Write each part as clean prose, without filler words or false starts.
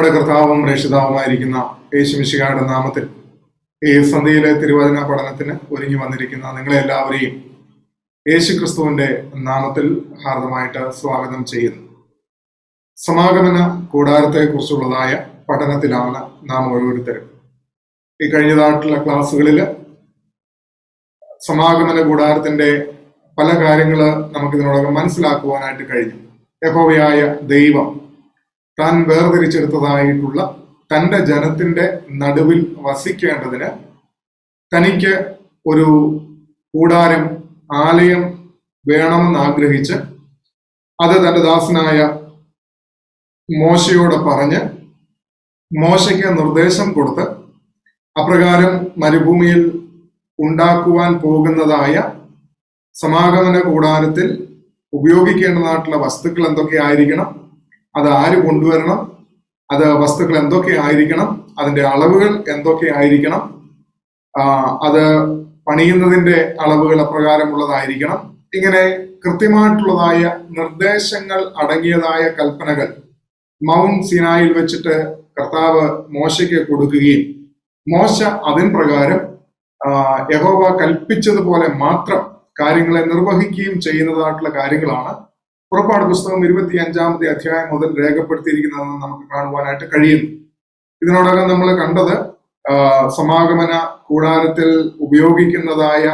നമ്മുടെ കർത്താവും രക്ഷിതാവുമായിരിക്കുന്ന യേശുമിശിഹായുടെ നാമത്തിൽ ഈ സന്ധ്യയിലെ തിരുവചന പഠനത്തിന് ഒരുങ്ങി വന്നിരിക്കുന്ന നിങ്ങളെ എല്ലാവരെയും യേശു ക്രിസ്തുവിന്റെ നാമത്തിൽ ഹാർദമായിട്ട് സ്വാഗതം ചെയ്യുന്നു. സമാഗമന കൂടാരത്തെ കുറിച്ചുള്ളതായ പഠനത്തിലാണ് നാം ഓരോരുത്തരും. ഈ കഴിഞ്ഞതായിട്ടുള്ള ക്ലാസ്സുകളിൽ സമാഗമന കൂടാരത്തിന്റെ പല കാര്യങ്ങൾ നമുക്ക് ഇതിനോടകം മനസ്സിലാക്കുവാനായിട്ട് കഴിഞ്ഞു. യഹോവയായ ദൈവം താൻ വേർതിരിച്ചെടുത്തതായിട്ടുള്ള തൻ്റെ ജനത്തിന്റെ നടുവിൽ വസിക്കേണ്ടതിന് തനിക്ക് ഒരു കൂടാരം, ആലയം വേണമെന്ന് ആഗ്രഹിച്ച് അത് തൻ്റെ ദാസനായ മോശയോട് പറഞ്ഞ് മോശയ്ക്ക് നിർദ്ദേശം കൊടുത്ത് അപ്രകാരം മരുഭൂമിയിൽ ഉണ്ടാക്കുവാൻ പോകുന്നതായ സമാഗമന കൂടാരത്തിൽ ഉപയോഗിക്കേണ്ടതായിട്ടുള്ള വസ്തുക്കൾ എന്തൊക്കെയായിരിക്കണം, അത് ആര് കൊണ്ടുവരണം, അത് വസ്തുക്കൾ എന്തൊക്കെയായിരിക്കണം, അതിന്റെ അളവുകൾ എന്തൊക്കെയായിരിക്കണം, അത് പണിയുന്നതിന്റെ അളവുകൾ അപ്രകാരമുള്ളതായിരിക്കണം. ഇങ്ങനെ കൃത്യമായിട്ടുള്ളതായ നിർദ്ദേശങ്ങൾ അടങ്ങിയതായ കൽപ്പനകൾ മൗണ്ട് സിനായിൽ വെച്ചിട്ട് കർത്താവ് മോശയ്ക്ക് കൊടുക്കുകയും മോശ അതിൻ പ്രകാരം യഹോവ കൽപ്പിച്ചതുപോലെ മാത്രം കാര്യങ്ങളെ നിർവഹിക്കുകയും ചെയ്യുന്നതായിട്ടുള്ള കാര്യങ്ങളാണ് പുറപ്പാട് പുസ്തകം 25-ാമത്തെ അധ്യായം മുതൽ രേഖപ്പെടുത്തിയിരിക്കുന്നതെന്ന് നമുക്ക് കാണുവാനായിട്ട് കഴിയുന്നു. ഇതിനോടകം നമ്മൾ കണ്ടത് സമാഗമന കൂടാരത്തിൽ ഉപയോഗിക്കുന്നതായ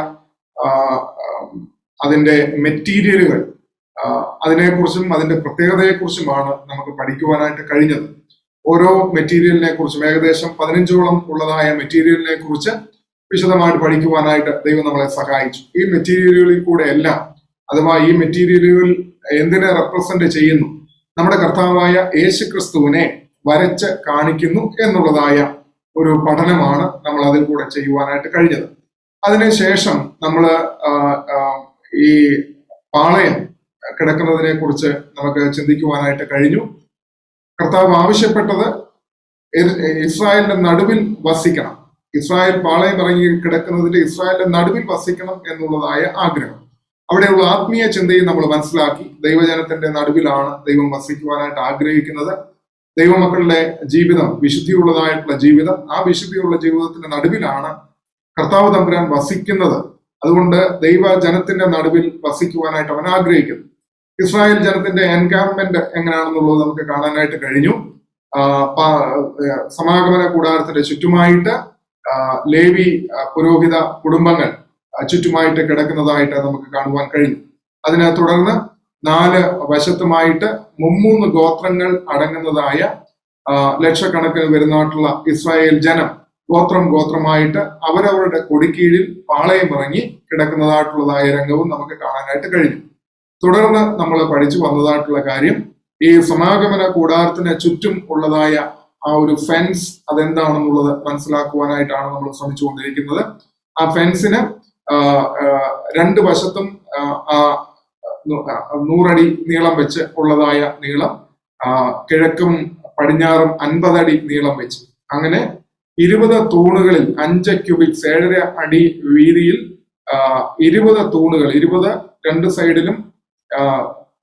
അതിന്റെ മെറ്റീരിയലുകൾ, അതിനെക്കുറിച്ചും അതിന്റെ പ്രത്യേകതയെക്കുറിച്ചുമാണ് നമുക്ക് പഠിക്കുവാനായിട്ട് കഴിഞ്ഞത്. ഓരോ മെറ്റീരിയലിനെ കുറിച്ചും ഏകദേശം 15ഓളം ഉള്ളതായ മെറ്റീരിയലിനെ കുറിച്ച് വിശദമായിട്ട് പഠിക്കുവാനായിട്ട് ദൈവം നമ്മളെ സഹായിച്ചു. ഈ മെറ്റീരിയലുകളിൽ കൂടെ എല്ലാം അഥവാ ഈ മെറ്റീരിയലുകൾ എന്തിനെ റെപ്രസെന്റ് ചെയ്യുന്നു, നമ്മുടെ കർത്താവായ യേശു ക്രിസ്തുവിനെ വരച്ച് കാണിക്കുന്നു എന്നുള്ളതായ ഒരു പഠനമാണ് നമ്മൾ അതിൽ കൂടെ ചെയ്യുവാനായിട്ട് കഴിഞ്ഞത്. അതിനുശേഷം നമ്മൾ ഈ പാളയം കിടക്കുന്നതിനെ കുറിച്ച് നമുക്ക് ചിന്തിക്കുവാനായിട്ട് കഴിഞ്ഞു. കർത്താവ് ആവശ്യപ്പെട്ടത് ഇസ്രായേലിന്റെ നടുവിൽ വസിക്കണം, ഇസ്രായേൽ പാളയം ഇറങ്ങി കിടക്കുന്നതിന്റെ ഇസ്രായേലിന്റെ നടുവിൽ വസിക്കണം എന്നുള്ളതായ ആഗ്രഹം. അവിടെയുള്ള ആത്മീയ ചിന്തയും നമ്മൾ മനസ്സിലാക്കി. ദൈവജനത്തിന്റെ നടുവിലാണ് ദൈവം വസിക്കുവാനായിട്ട് ആഗ്രഹിക്കുന്നത്. ദൈവമക്കളുടെ ജീവിതം വിശുദ്ധിയുള്ളതായിട്ടുള്ള ജീവിതം, ആ വിശുദ്ധിയുള്ള ജീവിതത്തിന്റെ നടുവിലാണ് കർത്താവ് തമ്പുരാൻ വസിക്കുന്നത്. അതുകൊണ്ട് ദൈവജനത്തിന്റെ നടുവിൽ വസിക്കുവാനായിട്ട് അവൻ ആഗ്രഹിക്കുന്നു. ഇസ്രായേൽ ജനത്തിന്റെ എൻകാമ്പ്മെന്റ് എങ്ങനെയാണെന്നുള്ളത് നമുക്ക് കാണാനായിട്ട് കഴിഞ്ഞു. സമാഗമന കൂടാരത്തിന്റെ ചുറ്റുമായിട്ട് ലേവി പുരോഹിത കുടുംബങ്ങൾ ചുറ്റുമായിട്ട് കിടക്കുന്നതായിട്ട് നമുക്ക് കാണുവാൻ കഴിഞ്ഞു. അതിനെ തുടർന്ന് 4 വശത്തുമായിട്ട് 3 ഗോത്രങ്ങൾ അടങ്ങുന്നതായ ലക്ഷക്കണക്കിന് വരുന്നതായിട്ടുള്ള ഇസ്രായേൽ ജനം ഗോത്രമായിട്ട് അവരവരുടെ കൊടിക്കീഴിൽ പാളയം ഇറങ്ങി കിടക്കുന്നതായിട്ടുള്ളതായ രംഗവും നമുക്ക് കാണാനായിട്ട് കഴിഞ്ഞു. തുടർന്ന് നമ്മൾ പഠിച്ചു വന്നതായിട്ടുള്ള കാര്യം, ഈ സമാഗമന കൂടാരത്തിന് ചുറ്റും ഉള്ളതായ ആ ഒരു ഫെൻസ് അതെന്താണെന്നുള്ളത് മനസ്സിലാക്കുവാനായിട്ടാണ് നമ്മൾ ശ്രമിച്ചുകൊണ്ടിരിക്കുന്നത്. ആ ഫെൻസിന് 2 വശത്തും 100 അടി നീളം വെച്ച് ഉള്ളതായ നീളം, കിഴക്കും പടിഞ്ഞാറും 50 അടി നീളം വെച്ച്, അങ്ങനെ 20 തൂണുകളിൽ 5 ക്യൂബിക്സ് 7.5 അടി വീതിയിൽ 20 തൂണുകൾ, 20 2 സൈഡിലും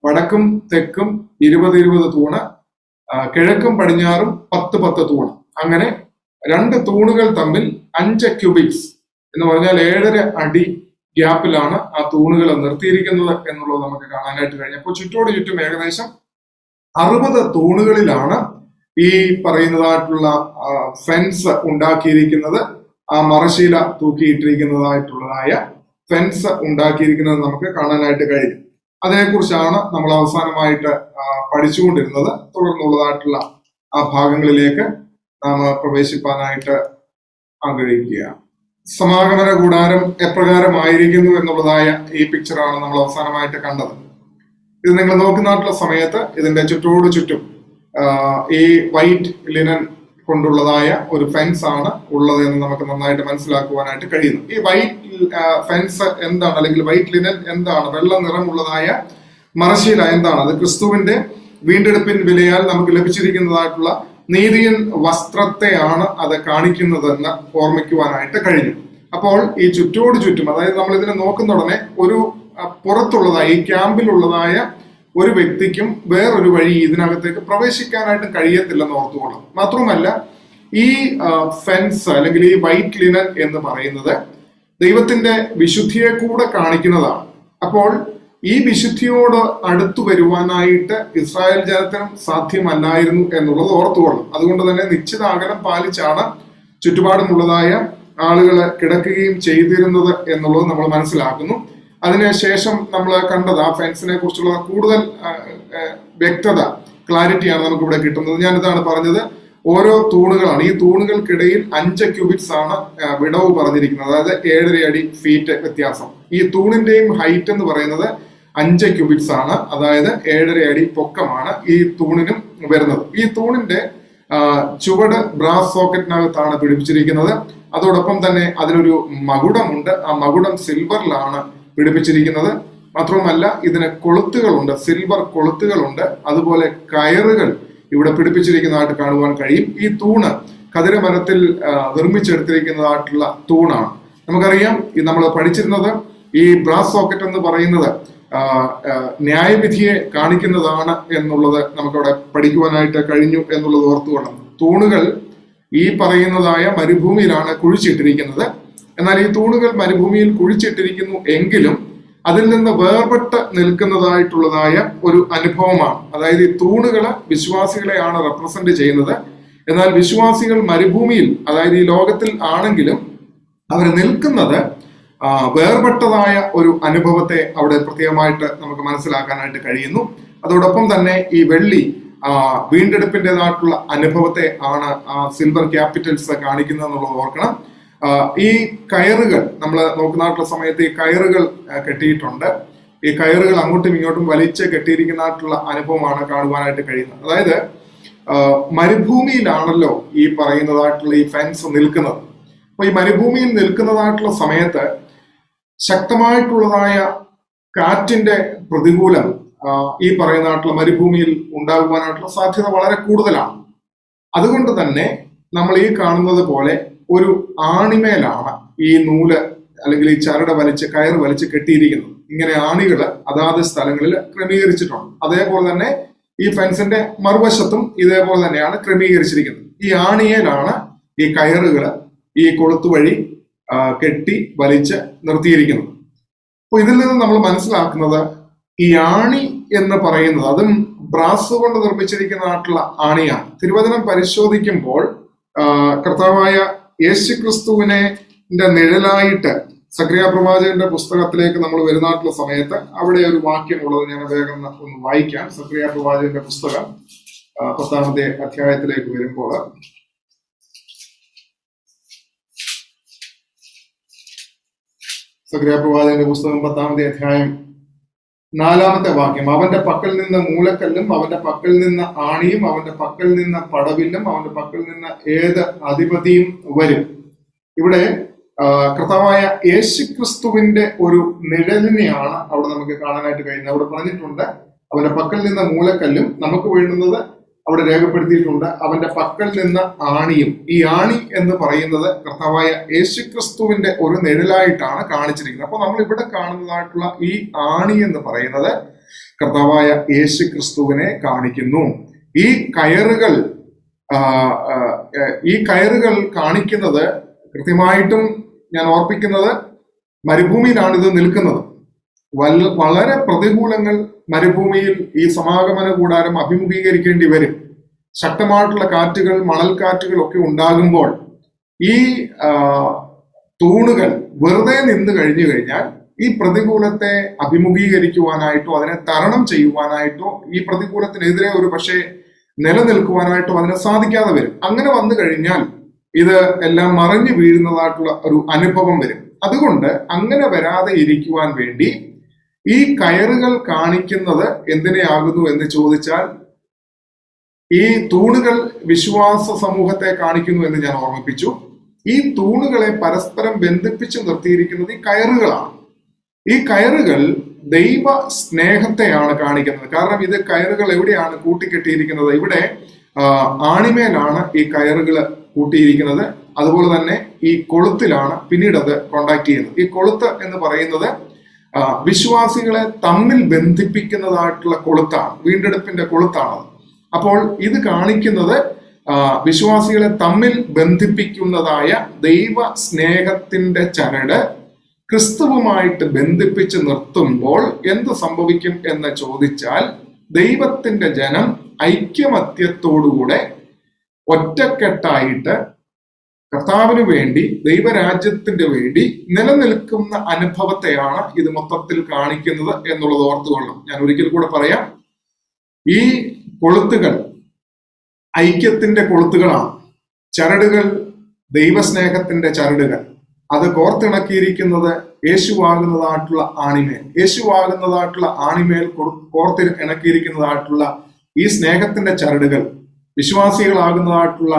വടക്കും തെക്കും 20 തൂണ്, കിഴക്കും പടിഞ്ഞാറും 10 തൂണ്, അങ്ങനെ 2 തൂണുകൾ തമ്മിൽ 5 ക്യൂബിക്സ് എന്ന് പറഞ്ഞാൽ 7.5 അടി ഗ്യാപ്പിലാണ് ആ തൂണുകൾ നിർത്തിയിരിക്കുന്നത് എന്നുള്ളത് നമുക്ക് കാണാനായിട്ട് കഴിഞ്ഞു. അപ്പോൾ ചുറ്റോട് ചുറ്റും ഏകദേശം 60 തൂണുകളിലാണ് ഈ പറയുന്നതായിട്ടുള്ള ഫെൻസ് ഉണ്ടാക്കിയിരിക്കുന്നത്. ആ മറശീല തൂക്കിയിട്ടിരിക്കുന്നതായിട്ടുള്ളതായ ഫെൻസ് ഉണ്ടാക്കിയിരിക്കുന്നത് നമുക്ക് കാണാനായിട്ട് കഴിഞ്ഞു. അതിനെക്കുറിച്ചാണ് നമ്മൾ അവസാനമായിട്ട് പഠിച്ചുകൊണ്ടിരുന്നത്. തുടർന്നുള്ളതായിട്ടുള്ള ആ ഭാഗങ്ങളിലേക്ക് നാം പ്രവേശിപ്പാനായിട്ട് ആഗ്രഹിക്കുകയാണ്. സമാഗമന കൂടാരം എപ്രകാരമായിരിക്കുന്നു എന്നുള്ളതായ ഈ പിക്ചറാണ് നമ്മൾ അവസാനമായിട്ട് കണ്ടത്. ഇത് നിങ്ങൾ നോക്കുന്നതായിട്ടുള്ള സമയത്ത് ഇതിന്റെ ചുറ്റോട് ചുറ്റും ഈ വൈറ്റ് ലിനൻ കൊണ്ടുള്ളതായ ഒരു ഫെൻസ് ആണ് ഉള്ളത് എന്ന് നമുക്ക് നന്നായിട്ട് മനസ്സിലാക്കുവാനായിട്ട് കഴിയുന്നു. ഈ വൈറ്റ് ഫെൻസ് എന്താണ്, അല്ലെങ്കിൽ വൈറ്റ് ലിനൻ എന്താണ്, വെള്ള നിറമുള്ളതായ മറശീല എന്താണ്? അത് ക്രിസ്തുവിന്റെ വീണ്ടെടുപ്പിൻ വിലയാൽ നമുക്ക് ലഭിച്ചിരിക്കുന്നതായിട്ടുള്ള നീതിയൻ വസ്ത്രത്തെയാണ് അത് കാണിക്കുന്നതെന്ന് ഓർമ്മിക്കുവാനായിട്ട് കഴിഞ്ഞു. അപ്പോൾ ഈ ചുറ്റോട് ചുറ്റും, അതായത് നമ്മൾ ഇതിനെ നോക്കുന്ന ഉടനെ ഒരു പുറത്തുള്ളതായ ഈ ക്യാമ്പിലുള്ളതായ ഒരു വ്യക്തിക്കും വേറൊരു വഴി ഇതിനകത്തേക്ക് പ്രവേശിക്കാനായിട്ട് കഴിയത്തില്ലെന്ന് ഓർത്തുകൊള്ളാം. മാത്രമല്ല, ഈ ഫെൻസ് അല്ലെങ്കിൽ ഈ വൈറ്റ് ലിനൻ എന്ന് പറയുന്നത് ദൈവത്തിന്റെ വിശുദ്ധിയെ കൂടെ കാണിക്കുന്നതാണ്. അപ്പോൾ ഈ വിശുദ്ധിയോട് അടുത്തു വരുവാനായിട്ട് ഇസ്രായേൽ ജനത്തിനും സാധ്യമല്ലായിരുന്നു എന്നുള്ളത് ഓർത്തുകൊള്ളണം. അതുകൊണ്ട് തന്നെ നിശ്ചിത അകലം പാലിച്ചാണ് ചുറ്റുപാടുമുള്ളതായ ആളുകൾ കിടക്കുകയും ചെയ്തിരുന്നത് എന്നുള്ളത് നമ്മൾ മനസ്സിലാക്കുന്നു. അതിനുശേഷം നമ്മൾ കണ്ടത് ആ ഫെൻസിനെ കുറിച്ചുള്ള കൂടുതൽ വ്യക്തത, ക്ലാരിറ്റിയാണ് നമുക്ക് ഇവിടെ കിട്ടുന്നത്. ഞാനിതാണ് പറഞ്ഞത്, ഓരോ തൂണുകളാണ്. ഈ തൂണുകൾക്കിടയിൽ 5 ക്യൂബിറ്റ്സ് ആണ് വിടവ് പറഞ്ഞിരിക്കുന്നത്, അതായത് 7.5 അടി ഫീറ്റ് വ്യത്യാസം. ഈ തൂണിന്റെയും ഹൈറ്റ് എന്ന് പറയുന്നത് 5 ക്യൂബിറ്റ്സ് ആണ്, അതായത് 7.5 അടി പൊക്കമാണ് ഈ തൂണിനും വരുന്നത്. ഈ തൂണിന്റെ ചുവട് ബ്രാസ് സോക്കറ്റിനകത്താണ് പിടിപ്പിച്ചിരിക്കുന്നത്. അതോടൊപ്പം തന്നെ അതിനൊരു മകുടമുണ്ട്. ആ മകുടം സിൽവറിലാണ് പിടിപ്പിച്ചിരിക്കുന്നത്. മാത്രവുമല്ല, ഇതിന് കൊളുത്തുകളുണ്ട്, സിൽവർ കൊളുത്തുകളുണ്ട്. അതുപോലെ കയറുകൾ ഇവിടെ പിടിപ്പിച്ചിരിക്കുന്നതായിട്ട് കാണുവാൻ കഴിയും. ഈ തൂണ് കതിരമരത്തിൽ നിർമ്മിച്ചെടുത്തിരിക്കുന്നതായിട്ടുള്ള തൂണാണ്. നമുക്കറിയാം, നമ്മൾ പഠിച്ചിരുന്നത് ഈ ബ്രാസ് സോക്കറ്റ് എന്ന് പറയുന്നത് ന്യായവിധിയെ കാണിക്കുന്നതാണ് എന്നുള്ളത് നമുക്കവിടെ പഠിക്കുവാനായിട്ട് കഴിഞ്ഞു എന്നുള്ളത് ഓർത്തുകൊള്ളണം. തൂണുകൾ ഈ പറയുന്നതായ മരുഭൂമിയിലാണ് കുഴിച്ചിട്ടിരിക്കുന്നത്. എന്നാൽ ഈ തൂണുകൾ മരുഭൂമിയിൽ കുഴിച്ചിട്ടിരിക്കുന്നു എങ്കിലും അതിൽ നിന്ന് വേർപെട്ട് നിൽക്കുന്നതായിട്ടുള്ളതായ ഒരു അനുഭവമാണ്. അതായത് ഈ തൂണുകൾ വിശ്വാസികളെയാണ് റെപ്രസെന്റ് ചെയ്യുന്നത്. എന്നാൽ വിശ്വാസികൾ മരുഭൂമിയിൽ, അതായത് ഈ ലോകത്തിൽ ആണെങ്കിലും അവർ നിൽക്കുന്നത് വേർപെട്ടതായ ഒരു അനുഭവത്തെ അവിടെ പ്രത്യേകമായിട്ട് നമുക്ക് മനസ്സിലാക്കാനായിട്ട് കഴിയുന്നു. അതോടൊപ്പം തന്നെ ഈ വെള്ളി വീണ്ടെടുപ്പിൻ്റെതായിട്ടുള്ള അനുഭവത്തെ ആണ് സിൽവർ ക്യാപിറ്റൽസ് കാണിക്കുന്നത് എന്നുള്ളത് ഓർക്കണം. ഈ കയറുകൾ നമ്മൾ നോക്കുന്നതായിട്ടുള്ള സമയത്ത് ഈ കയറുകൾ കെട്ടിയിട്ടുണ്ട്. ഈ കയറുകൾ അങ്ങോട്ടും ഇങ്ങോട്ടും വലിച്ച് കെട്ടിയിരിക്കുന്നതായിട്ടുള്ള അനുഭവമാണ് കാണുവാനായിട്ട് കഴിയുന്നത്. അതായത് മരുഭൂമിയിലാണല്ലോ ഈ പറയുന്നതായിട്ടുള്ള ഈ ഫെൻസ് നിൽക്കുന്നത്. അപ്പൊ ഈ മരുഭൂമിയിൽ നിൽക്കുന്നതായിട്ടുള്ള സമയത്ത് ശക്തമായിട്ടുള്ളതായ കാറ്റിന്റെ പ്രതികൂലം ഈ പറയുന്നതായിട്ടുള്ള മരുഭൂമിയിൽ ഉണ്ടാകുവാനായിട്ടുള്ള സാധ്യത വളരെ കൂടുതലാണ്. അതുകൊണ്ട് തന്നെ നമ്മൾ ഈ കാണുന്നത് പോലെ ഒരു ആണിമേലാണ് ഈ നൂല് അല്ലെങ്കിൽ ഈ ചരട് വലിച്ച് കയർ വലിച്ച് കെട്ടിയിരിക്കുന്നത്. ഇങ്ങനെ ആണികൾ അതാത് സ്ഥലങ്ങളിൽ ക്രമീകരിച്ചിട്ടുണ്ട്. അതേപോലെ തന്നെ ഈ ഫെൻസിന്റെ മറുവശത്തും ഇതേപോലെ തന്നെയാണ് ക്രമീകരിച്ചിരിക്കുന്നത്. ഈ ആണിയേലാണ് ഈ കയറുകൾ ഈ കൊളുത്തു വഴി കെട്ടി വലിച്ച് നിർത്തിയിരിക്കുന്നത്. അപ്പൊ ഇതിൽ നിന്ന് നമ്മൾ മനസ്സിലാക്കുന്നത് ഈ ആണി എന്ന് പറയുന്നത് അതും ബ്രാസ് കൊണ്ട് നിർമ്മിച്ചിരിക്കുന്നതായിട്ടുള്ള ആണിയാണ്. തിരുവചനം പരിശോധിക്കുമ്പോൾ കർത്താവായ യേശുക്രിസ്തുവിനെ നിഴലായിട്ട് സക്രിയ പ്രവാചകന്റെ പുസ്തകത്തിലേക്ക് നമ്മൾ വരുന്നതായിട്ടുള്ള സമയത്ത് അവിടെ ഒരു വാക്യം ഉള്ളത് ഞാൻ വേഗം ഒന്ന് വായിക്കാം. സക്രിയ പ്രവാചകന്റെ പുസ്തകം 10-ാമത്തെ അധ്യായത്തിലേക്ക് വരുമ്പോൾ സക്രിയ പ്രവാചകന്റെ പുസ്തകം 10-ാമത്തെ അധ്യായം 4-ാമത്തെ വാക്യം: അവന്റെ പക്കൽ നിന്ന് മൂലക്കല്ലും അവന്റെ പക്കൽ നിന്ന് ആണിയും അവന്റെ പക്കൽ നിന്ന് പടവില്ലും അവന്റെ പക്കൽ നിന്ന് ഏത് അധിപതിയും വരും. ഇവിടെ കർത്താവായ യേശുക്രിസ്തുവിന്റെ ഒരു നിഴലിനെയാണ് അവിടെ നമുക്ക് കാണാനായിട്ട് കഴിയുന്നത്. അവിടെ പറഞ്ഞിട്ടുണ്ട് അവന്റെ പക്കൽ നിന്ന് മൂലക്കല്ലും, നമുക്ക് വേണ്ടുന്നത് അവിടെ രേഖപ്പെടുത്തിയിട്ടുണ്ട് അവന്റെ പക്കൽ നിന്ന് ആണിയും. ഈ ആണി എന്ന് പറയുന്നത് കർത്താവായ യേശുക്രിസ്തുവിന്റെ ഒരു നിഴലായിട്ടാണ് കാണിച്ചിരിക്കുന്നത്. അപ്പൊ നമ്മൾ ഇവിടെ കാണുന്നതായിട്ടുള്ള ഈ ആണി എന്ന് പറയുന്നത് കർത്താവായ യേശുക്രിസ്തുവിനെ കാണിക്കുന്നു. ഈ കയറുകൾ കാണിക്കുന്നത് കൃത്യമായിട്ടും ഞാൻ ഓർപ്പിക്കുന്നത് മരുഭൂമിയിലാണ് ഇത് നിൽക്കുന്നത്. വളരെ പ്രതികൂലങ്ങൾ മരുഭൂമിയിൽ ഈ സമാഗമന കൂടാരം അഭിമുഖീകരിക്കേണ്ടി വരും. ശക്തമായിട്ടുള്ള കാറ്റുകൾ, മണൽക്കാറ്റുകൾ ഒക്കെ ഉണ്ടാകുമ്പോൾ ഈ തൂണുകൾ വെറുതെ നിന്ന് കഴിഞ്ഞു കഴിഞ്ഞാൽ ഈ പ്രതികൂലത്തെ അഭിമുഖീകരിക്കുവാനായിട്ടോ അതിനെ തരണം ചെയ്യുവാനായിട്ടോ ഈ പ്രതികൂലത്തിനെതിരെ ഒരു പക്ഷേ നിലനിൽക്കുവാനായിട്ടോ അതിനെ സാധിക്കാതെ വരും. അങ്ങനെ വന്നു കഴിഞ്ഞാൽ ഇത് എല്ലാം മറിഞ്ഞു വീഴുന്നതായിട്ടുള്ള ഒരു അനുഭവം വരും. അതുകൊണ്ട് അങ്ങനെ വരാതെ ഇരിക്കുവാൻ വേണ്ടി ഈ കയറുകൾ കാണിക്കുന്നത് എന്തിനെയാകുന്നു എന്ന് ചോദിച്ചാൽ ഈ തൂണുകൾ വിശ്വാസ സമൂഹത്തെ കാണിക്കുന്നു എന്ന് ഞാൻ ഓർമ്മിപ്പിച്ചു. ഈ തൂണുകളെ പരസ്പരം ബന്ധിപ്പിച്ച് നിർത്തിയിരിക്കുന്നത് ഈ കയറുകളാണ്. ഈ കയറുകൾ ദൈവ സ്നേഹത്തെയാണ് കാണിക്കുന്നത്. കാരണം ഇത് കയറുകൾ എവിടെയാണ് കൂട്ടിക്കെട്ടിയിരിക്കുന്നത്? ഇവിടെ ആണിമേലാണ് ഈ കയറുകൾ കൂട്ടിയിരിക്കുന്നത്. അതുപോലെ തന്നെ ഈ കൊളുത്തിലാണ് പിന്നീട് അത് കോണ്ടാക്ട് ചെയ്യുന്നത്. ഈ കൊളുത്ത് എന്ന് പറയുന്നത് വിശ്വാസികളെ തമ്മിൽ ബന്ധിപ്പിക്കുന്നതായിട്ടുള്ള കൊളുത്താണ്, വീണ്ടെടുപ്പിന്റെ കൊളുത്താണത്. അപ്പോൾ ഇത് കാണിക്കുന്നത് വിശ്വാസികളെ തമ്മിൽ ബന്ധിപ്പിക്കുന്നതായ ദൈവ സ്നേഹത്തിന്റെ ചരട് ക്രിസ്തുവുമായിട്ട് ബന്ധിപ്പിച്ച് നിർത്തുമ്പോൾ എന്ത് സംഭവിക്കും എന്ന് ചോദിച്ചാൽ, ദൈവത്തിന്റെ ജനം ഐക്യമത്യത്തോടുകൂടെ ഒറ്റക്കെട്ടായിട്ട് കർത്താവിന് വേണ്ടി, ദൈവരാജ്യത്തിന്റെ വേണ്ടി നിലനിൽക്കുന്ന അനുഭവത്തെയാണ് ഇത് മൊത്തത്തിൽ കാണിക്കുന്നത് എന്നുള്ളത് ഓർത്തുകൊള്ളും. ഞാൻ ഒരിക്കൽ കൂടെ പറയാം, ഈ കൊളുത്തുകൾ ഐക്യത്തിന്റെ കൊളുത്തുകളാണ്. ചരടുകൾ ദൈവസ്നേഹത്തിന്റെ ചരടുകൾ. അത് കോർത്തിണക്കിയിരിക്കുന്നത് യേശുവാകുന്നതായിട്ടുള്ള ആണിമേൽ. യേശുവാകുന്നതായിട്ടുള്ള ആണിമേൽ കോർത്തി ഇണക്കിയിരിക്കുന്നതായിട്ടുള്ള ഈ സ്നേഹത്തിന്റെ ചരടുകൾ വിശ്വാസികളാകുന്നതായിട്ടുള്ള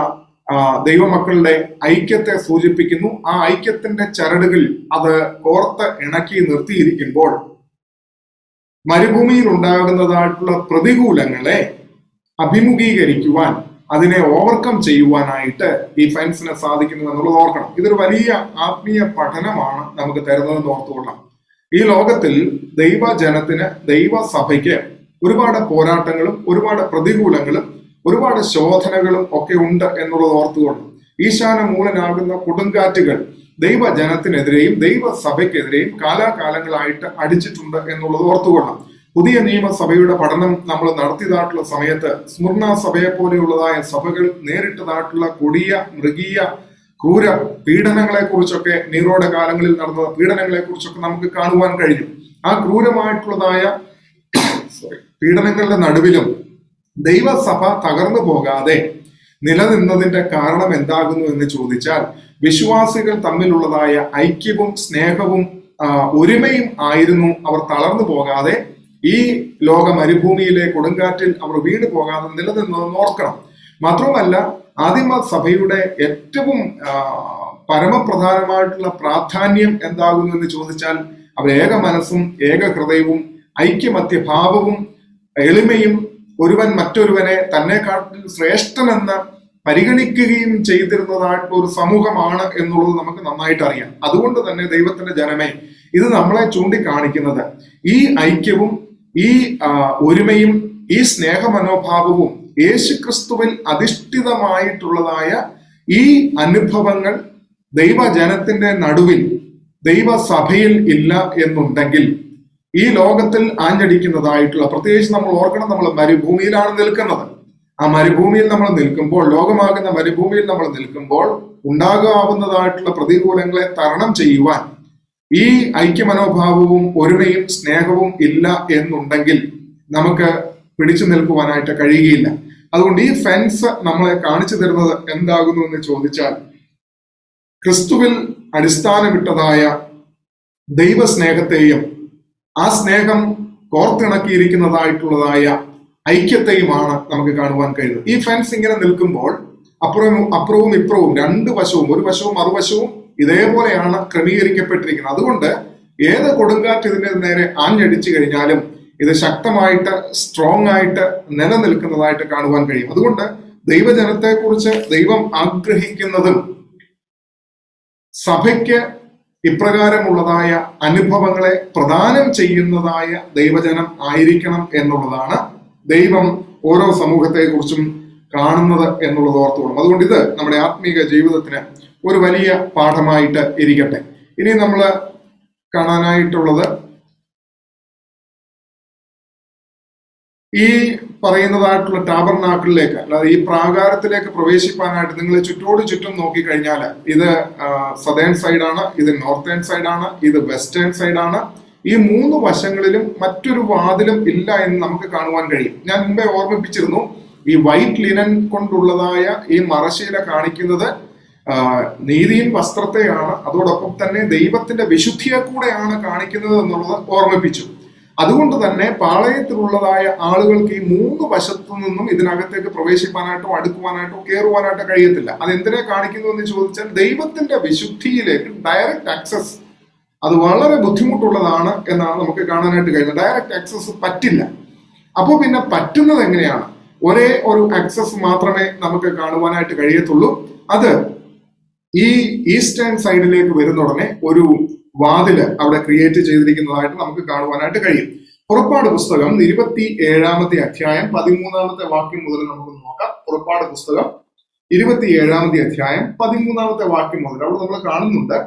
ദൈവമക്കളുടെ ഐക്യത്തെ സൂചിപ്പിക്കുന്നു. ആ ഐക്യത്തിന്റെ ചരടുകൾ അത് കോർത്ത് ഇണക്കി നിർത്തിയിരിക്കുമ്പോൾ മരുഭൂമിയിൽ ഉണ്ടാകുന്നതായിട്ടുള്ള പ്രതികൂലങ്ങളെ അഭിമുഖീകരിക്കുവാൻ, അതിനെ ഓവർകം ചെയ്യുവാനായിട്ട് ഈ ഫെൻസിന് സാധിക്കുന്നു എന്നുള്ളത് ഓർക്കണം. ഇതൊരു വലിയ ആത്മീയ പഠനമാണ് നമുക്ക് തരുന്നതെന്ന് ഓർത്തുകൊള്ളാം. ഈ ലോകത്തിൽ ദൈവജനത്തിന്, ദൈവസഭയ്ക്ക് ഒരുപാട് പോരാട്ടങ്ങളും ഒരുപാട് പ്രതികൂലങ്ങളും ഒരുപാട് ശോധനകളും ഒക്കെ ഉണ്ട് എന്നുള്ളത് ഓർത്തുകൊള്ളും. ഈശാന മൂലനാകുന്ന കൊടുങ്കാറ്റുകൾ ദൈവജനത്തിനെതിരെയും ദൈവസഭയ്ക്കെതിരെയും കാലാകാലങ്ങളായിട്ട് അടിച്ചിട്ടുണ്ട് എന്നുള്ളത് ഓർത്തുകൊള്ളാം. പുതിയ നിയമസഭയുടെ പഠനം നമ്മൾ നടത്തിയതായിട്ടുള്ള സമയത്ത് സ്മുർണ സഭയെ പോലെയുള്ളതായ സഭകൾ നേരിട്ടതായിട്ടുള്ള കൊടിയ, മൃഗീയ, ക്രൂര പീഡനങ്ങളെ കുറിച്ചൊക്കെ, നീറോയുടെ കാലങ്ങളിൽ നടന്ന പീഡനങ്ങളെ കുറിച്ചൊക്കെ നമുക്ക് കാണുവാൻ കഴിഞ്ഞു. ആ ക്രൂരമായിട്ടുള്ളതായ പീഡനങ്ങളുടെ നടുവിലും ദൈവസഭ തകർന്നു പോകാതെ നിലനിന്നതിന്റെ കാരണം എന്താകുന്നു എന്ന് ചോദിച്ചാൽ, വിശ്വാസികൾ തമ്മിലുള്ളതായ ഐക്യവും സ്നേഹവും ഒരുമയും ആയിരുന്നു അവർ തളർന്നു പോകാതെ, ഈ ലോക മരുഭൂമിയിലെ കൊടുങ്കാറ്റിൽ അവർ വീണു പോകാതെ നിലനിന്നതെന്ന് ഓർക്കണം. മാത്രമല്ല, ആദിമ സഭയുടെ ഏറ്റവും പരമപ്രധാനമായിട്ടുള്ള പ്രാധാന്യം എന്താകുന്നു എന്ന് ചോദിച്ചാൽ, അവർ ഏക മനസ്സും ഏക ഹൃദയവും ഐക്യമത്യഭാവവും എളിമയും ഒരുവൻ മറ്റൊരുവനെ തന്നെക്കാട്ടിൽ ശ്രേഷ്ഠനെന്ന് പരിഗണിക്കുകയും ചെയ്തിരുന്നതായിട്ടുള്ള ഒരു സമൂഹമാണ് എന്നുള്ളത് നമുക്ക് നന്നായിട്ട് അറിയാം. അതുകൊണ്ട് തന്നെ ദൈവത്തിന്റെ ജനമേ, ഇത് നമ്മളെ ചൂണ്ടിക്കാണിക്കുന്നത് ഈ ഐക്യവും ഈ ഒരുമയും ഈ സ്നേഹമനോഭാവവും യേശുക്രിസ്തുവിൽ അധിഷ്ഠിതമായിട്ടുള്ളതായ ഈ അനുഭവങ്ങൾ ദൈവജനത്തിന്റെ നടുവിൽ, ദൈവസഭയിൽ ഇല്ല എന്നുണ്ടെങ്കിൽ ഈ ലോകത്തിൽ ആഞ്ഞടിക്കുന്നതായിട്ടുള്ള, പ്രത്യേകിച്ച് നമ്മൾ ഓർക്കണം, നമ്മൾ മരുഭൂമിയിലാണ് നിൽക്കുന്നത്. ആ മരുഭൂമിയിൽ നമ്മൾ നിൽക്കുമ്പോൾ, ലോകമാകുന്ന മരുഭൂമിയിൽ നമ്മൾ നിൽക്കുമ്പോൾ ഉണ്ടാകാവുന്നതായിട്ടുള്ള പ്രതികൂലങ്ങളെ തരണം ചെയ്യുവാൻ ഈ ഐക്യമനോഭാവവും ഒരുമയും സ്നേഹവും ഇല്ല എന്നുണ്ടെങ്കിൽ നമുക്ക് പിടിച്ചു നിൽക്കുവാനായിട്ട് കഴിയുകയില്ല. അതുകൊണ്ട് ഈ ഫെൻസ് നമ്മളെ കാണിച്ചു തരുന്നത് എന്താകുന്നു എന്ന് ചോദിച്ചാൽ, ക്രിസ്തുവിൽ അടിസ്ഥാനമിട്ടതായ ദൈവസ്നേഹത്തെയും ആ സ്നേഹം കോർത്തിണക്കിയിരിക്കുന്നതായിട്ടുള്ളതായ ഐക്യത്തെയുമാണ് നമുക്ക് കാണുവാൻ കഴിയുന്നത്. ഈ ഫെൻസ് ഇങ്ങനെ നിൽക്കുമ്പോൾ അപ്പുറവും ഇപ്പുറവും രണ്ട് വശവും, ഒരു വശവും മറുവശവും ഇതേപോലെയാണ് ക്രമീകരിക്കപ്പെട്ടിരിക്കുന്നത്. അതുകൊണ്ട് ഏത് കൊടുങ്കാറ്റ് ഇതിന്റെ നേരെ ആഞ്ഞടിച്ചു കഴിഞ്ഞാലും ഇത് ശക്തമായിട്ട്, സ്ട്രോങ് ആയിട്ട് നിലനിൽക്കുന്നതായിട്ട് കാണുവാൻ കഴിയും. അതുകൊണ്ട് ദൈവജനത്തെ കുറിച്ച് ദൈവം ആഗ്രഹിക്കുന്നതും സഭയ്ക്ക് ഇപ്രകാരമുള്ളതായ അനുഭവങ്ങളെ പ്രദാനം ചെയ്യുന്നതായ ദൈവജനം ആയിരിക്കണം എന്നുള്ളതാണ് ദൈവം ഓരോ സമൂഹത്തെ കുറിച്ചും കാണുന്നത് എന്നുള്ളത് ഓർത്തോളും. അതുകൊണ്ട് ഇത് നമ്മുടെ ആത്മീക ജീവിതത്തിന് ഒരു വലിയ പാഠമായിട്ട് ഇരിക്കട്ടെ. ഇനി നമ്മൾ കാണാനായിട്ടുള്ളത് ഈ പറയുന്നതായിട്ടുള്ള ടാബർനാക്കിളിലേക്ക്, അല്ലാതെ ഈ പ്രാകാരത്തിലേക്ക് പ്രവേശിപ്പാനായിട്ട് നിങ്ങൾ ചുറ്റോട് ചുറ്റും നോക്കിക്കഴിഞ്ഞാൽ ഇത് സദേൺ സൈഡാണ്, ഇത് നോർത്തേൺ സൈഡാണ്, ഇത് വെസ്റ്റേൺ സൈഡാണ്. ഈ മൂന്ന് വശങ്ങളിലും മറ്റൊരു വാതിലും ഇല്ല എന്ന് നമുക്ക് കാണുവാൻ കഴിയും. ഞാൻ മുമ്പേ ഓർമ്മിപ്പിച്ചിരുന്നു, ഈ വൈറ്റ് ലിനൻ കൊണ്ടുള്ളതായ ഈ മറശീല കാണിക്കുന്നത് നീതിയും വസ്ത്രത്തെയാണ്, അതോടൊപ്പം തന്നെ ദൈവത്തിന്റെ വിശുദ്ധിയെ കൂടെയാണ് കാണിക്കുന്നത് എന്നുള്ളത് ഓർമ്മിപ്പിച്ചു. അതുകൊണ്ട് തന്നെ പാളയത്തിലുള്ളതായ ആളുകൾക്ക് ഈ മൂന്ന് വശത്തു നിന്നും ഇതിനകത്തേക്ക് പ്രവേശിക്കാനായിട്ടോ അടുക്കുവാനായിട്ടോ കയറുവാനായിട്ടോ കഴിയത്തില്ല. അതെന്തിനെ കാണിക്കുന്നു എന്ന് ചോദിച്ചാൽ, ദൈവത്തിന്റെ വിശുദ്ധിയിലേക്ക് ഡയറക്റ്റ് ആക്സസ് അത് വളരെ ബുദ്ധിമുട്ടുള്ളതാണ് എന്നാണ് നമുക്ക് കാണാനായിട്ട് കഴിയുന്നത്. ഡയറക്റ്റ് ആക്സസ് പറ്റില്ല. അപ്പോൾ പിന്നെ പറ്റുന്നത് എങ്ങനെയാണ്? ഒരേ ഒരു ആക്സസ് മാത്രമേ നമുക്ക് കാണുവാനായിട്ട് കഴിയത്തുള്ളൂ. അത് ഈ ഈസ്റ്റേൺ സൈഡിലേക്ക് വരുന്ന ഉടനെ ഒരു വാതില് അവിടെ ക്രിയേറ്റ് ചെയ്തിരിക്കുന്നതായിട്ട് നമുക്ക് കാണുവാനായിട്ട് കഴിയും. പുറപ്പാട് പുസ്തകം 27 അധ്യായം 13 വാക്യം മുതൽ നമുക്ക് നോക്കാം. പുറപ്പാട് പുസ്തകം 27 അധ്യായം 13 വാക്യം മുതൽ അവിടെ നമ്മൾ കാണുന്നുണ്ട്,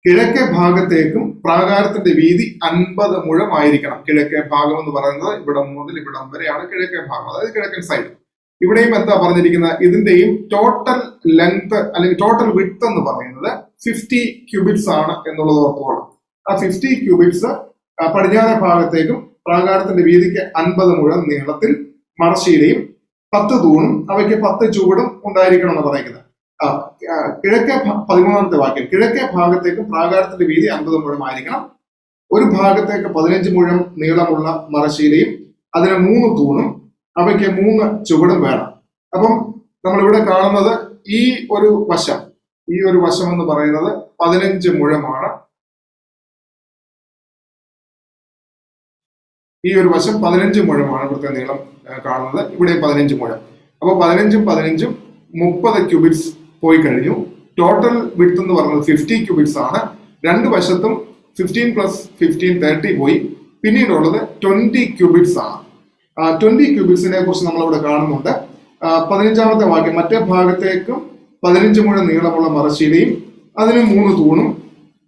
കിഴക്കേ ഭാഗത്തേക്കും പ്രാകാരത്തിന്റെ വീതി 50 മുഴമായിരിക്കണം. കിഴക്കേ ഭാഗം എന്ന് പറയുന്നത് ഇവിടെ മുതൽ ഇവിടം വരെയാണ് കിഴക്കേ ഭാഗം, അതായത് കിഴക്കൻ സൈഡ്. ഇവിടെയും എന്താ പറഞ്ഞിരിക്കുന്നത്, ഇതിന്റെയും ടോട്ടൽ ലെങ്ത് അല്ലെങ്കിൽ ടോട്ടൽ വിഡ്ത്ത് എന്ന് പറയുന്നത് 50 ക്യൂബിറ്റ്സ് ആണ് എന്നുള്ളത് ഓർത്തോളം. ആ 50 ക്യൂബിറ്റ്സ് പടിഞ്ഞാറേ ഭാഗത്തേക്കും പ്രാകാരത്തിന്റെ വീതിക്ക് 50 മുഴം നീളത്തിൽ മറശ്ശീലയും 10 തൂണും അവയ്ക്ക് 10 ചുവടും ഉണ്ടായിരിക്കണം എന്ന് പറയുന്നത്. കിഴക്കേ 13 വാക്യം, കിഴക്കേ ഭാഗത്തേക്കും പ്രാകാരത്തിന്റെ വീതി 50 മുഴമായിരിക്കണം. ഒരു ഭാഗത്തേക്ക് 15 മുഴം നീളമുള്ള മറശ്ശീലയും അതിന് 3 തൂണും അവയ്ക്ക് 3 ചുവടും വേണം. അപ്പം നമ്മളിവിടെ കാണുന്നത് ഈ ഒരു വശം എന്ന് പറയുന്നത് 15 മുഴമാണ്. ഈ ഒരു വശം 15 മുഴമാണ് ഇവിടുത്തെ നീളം കാണുന്നത്. ഇവിടെ 15 മുഴം. അപ്പോൾ 15 30 ക്യൂബിറ്റ്സ് പോയി കഴിഞ്ഞു. ടോട്ടൽ വിഡ്ത്ത് എന്ന് പറയുന്നത് 50 ക്യൂബിറ്റ്സ് ആണ്. രണ്ട് വശത്തും 15 + 15 30 പോയി. പിന്നീടുള്ളത് 20 ക്യൂബിറ്റ്സ് ആണ്. 20 ക്യൂബിറ്റ്സിനെ കുറിച്ച് നമ്മളിവിടെ കാണുന്നുണ്ട്. 15 വാക്യം, മറ്റേ ഭാഗത്തേക്കും 15 മുഴം നീളമുള്ള മറശ്ശീലയും അതിന് 3 തൂണും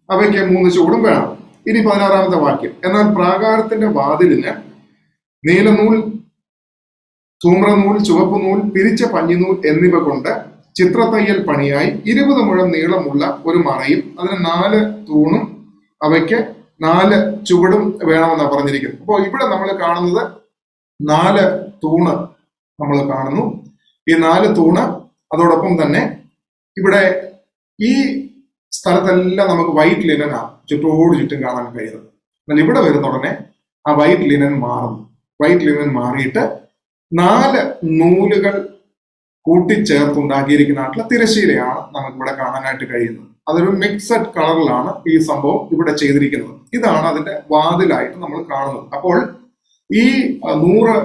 അവയ്ക്ക് 3 ചുവടും വേണം. ഇനി 16 വാക്യം, എന്നാൽ പ്രാകാരത്തിന്റെ വാതിലിന് നീലനൂൽ, ധൂമ്രനൂൽ, ചുവപ്പ് നൂൽ, പിരിച്ച പഞ്ഞിനൂൽ എന്നിവ കൊണ്ട് ചിത്രത്തയ്യൽ പണിയായി 20 മുഴം നീളമുള്ള ഒരു മറയും അതിന് 4 തൂണും അവയ്ക്ക് 4 ചുവടും വേണമെന്നാണ് പറഞ്ഞിരിക്കുന്നത്. അപ്പോൾ ഇവിടെ നമ്മൾ കാണുന്നത് 4 തൂണ് നമ്മൾ കാണുന്നു. ഈ 4 തൂണ്, അതോടൊപ്പം തന്നെ ഇവിടെ ഈ സ്ഥലത്തെല്ലാം നമുക്ക് വൈറ്റ് ലിനനാണ് ചുറ്റും കാണാൻ കഴിയുന്നത്. എന്നാൽ ഇവിടെ വരുന്ന ഉടനെ ആ വൈറ്റ് ലിനൻ മാറുന്നു. വൈറ്റ് ലിനൻ മാറിയിട്ട് 4 നൂലുകൾ കൂട്ടിച്ചേർത്തുണ്ടാക്കിയിരിക്കുന്നതായിട്ടുള്ള തിരശ്ശീലയാണ് നമുക്ക് ഇവിടെ കാണാനായിട്ട് കഴിയുന്നത്. അതൊരു മിക്സഡ് കളറിലാണ് ഈ സംഭവം ഇവിടെ ചെയ്തിരിക്കുന്നത്. ഇതാണ് അതിന്റെ വാതിലായിട്ട് നമ്മൾ കാണുന്നത്. അപ്പോൾ ഈ 100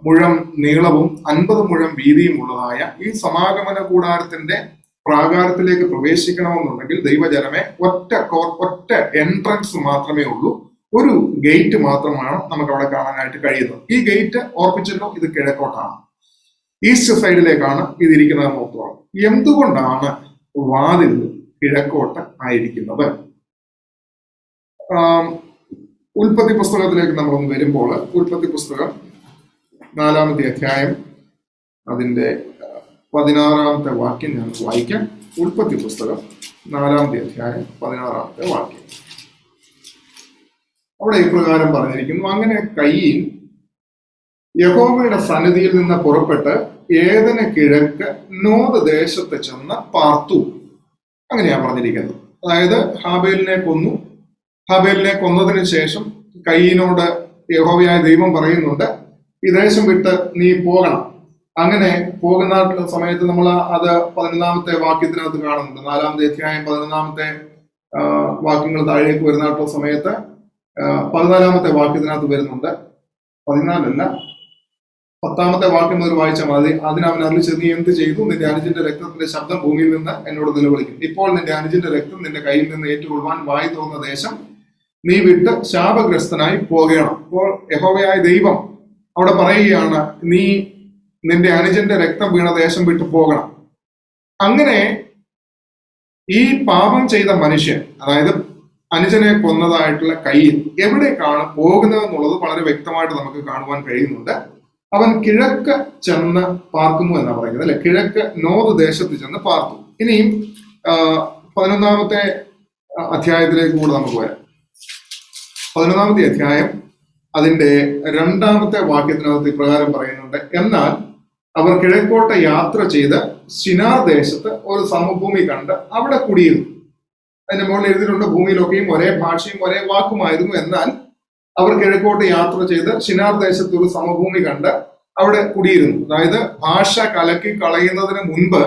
മുഴം നീളവും 50 മുഴം വീതിയും ഉള്ളതായ ഈ സമാഗമന കൂടാരത്തിന്റെ പ്രാകാരത്തിലേക്ക് പ്രവേശിക്കണമെന്നുണ്ടെങ്കിൽ ദൈവജനമേ ഒറ്റ എൻട്രൻസ് മാത്രമേ ഉള്ളൂ. ഒരു ഗേറ്റ് മാത്രമാണ് നമുക്ക് അവിടെ കാണാനായിട്ട് കഴിയുന്നത്. ഈ ഗേറ്റ് ഓർപ്പിച്ചല്ലോ, ഇത് കിഴക്കോട്ടാണ്, ഈസ്റ്റ് സൈഡിലേക്കാണ് ഇതിരിക്കുന്നത് നോക്കണം. എന്തുകൊണ്ടാണ് വാതിൽ കിഴക്കോട്ട് ആയിരിക്കുന്നത്? ഉൽപ്പത്തി പുസ്തകത്തിലേക്ക് നമ്മളൊന്ന് വരുമ്പോൾ, ഉൽപ്പത്തി പുസ്തകം 4 അധ്യായം അതിന്റെ 16 വാക്യം ഞാൻ വായിക്കാം. ഉൽപ്പത്തി പുസ്തകം 4 അധ്യായം 16 വാക്യം. അവിടെ ഇപ്രകാരം പറഞ്ഞിരിക്കുന്നു, അങ്ങനെ കയീൻ യഹോവയുടെ സന്നിധിയിൽ നിന്ന് പുറപ്പെട്ട് ഏദന് കിഴക്ക് നോദ് ദേശത്ത് ചെന്ന് പാർത്തു. അങ്ങനെയാ പറഞ്ഞിരിക്കുന്നത്. അതായത് ഹാബേലിനെ കൊന്നു. ഹാബേലിനെ കൊന്നതിന് ശേഷം കയീനോട് യഹോവയായ ദൈവം പറയുന്നുണ്ട്, ഈ ദേശം വിട്ട് നീ പോകണം. അങ്ങനെ പോകുന്ന സമയത്ത് നമ്മൾ അത് 11 വാക്യത്തിനകത്ത് കാണുന്നുണ്ട്. 4 അധ്യായം 11 വാക്യങ്ങൾ താഴേക്ക് വരുന്ന സമയത്ത് 14 വാക്യത്തിനകത്ത് വരുന്നുണ്ട്. 14 10 വാക്യം മുതൽ വായിച്ചാൽ മതി. അതിനവൻ അരുളിച്ചെയ്തു, നീ എന്ത് ചെയ്തു? നിന്റെ അനുജന്റെ രക്തത്തിന്റെ ശബ്ദം ഭൂമിയിൽ നിന്ന് എന്നോട് നിലവിളിക്കും. ഇപ്പോൾ നിന്റെ അനുജന്റെ രക്തം നിന്റെ കയ്യിൽ നിന്ന് ഏറ്റുകൊള്ളുവാൻ വായി തുറന്ന ദേശം നീ വിട്ട് ശാപഗ്രസ്തനായി പോകണം. അപ്പോൾ യഹോവയായ ദൈവം അവിടെ പറയുകയാണ്, നീ നിന്റെ അനുജന്റെ രക്തം വീണ ദേശം വിട്ടു പോകണം. അങ്ങനെ ഈ പാപം ചെയ്ത മനുഷ്യൻ, അതായത് അനുജനെ കൊന്നതായിട്ടുള്ള കയ്യിൽ എവിടേക്കാണ് പോകുന്നതെന്നുള്ളത് വളരെ വ്യക്തമായിട്ട് നമുക്ക് കാണുവാൻ കഴിയുന്നുണ്ട്. അവൻ കിഴക്ക് ചെന്ന് പാർക്കുന്നു എന്നാണ് പറയുന്നത്, അല്ലെ? കിഴക്ക് നോദ് ദേശത്ത് ചെന്ന് പാർത്തു. ഇനിയും 11 അധ്യായത്തിലേക്ക് കൂടെ നമുക്ക് വരാം. 11 അധ്യായം അതിന്റെ 2 വാക്യത്തിനകത്ത് ഇപ്രകാരം പറയുന്നുണ്ട്, എന്നാൽ അവർ കിഴക്കോട്ട് യാത്ര ചെയ്ത് ശിനാർ ദേശത്ത് ഒരു സമഭൂമി കണ്ട് അവിടെ കുടിയിരുന്നു. അതിന്റെ മുകളിൽ എഴുതിയിട്ടുണ്ട്, ഭൂമിയിലൊക്കെയും ഒരേ ഭാഷയും ഒരേ വാക്കുമായിരുന്നു. എന്നാൽ അവർ കിഴക്കോട്ട് യാത്ര ചെയ്ത് ശിനാർ ദേശത്ത് ഒരു സമഭൂമി കണ്ട് അവിടെ കുടിയിരുന്നു. അതായത് ഭാഷ കലക്കി കളയുന്നതിന് മുൻപ്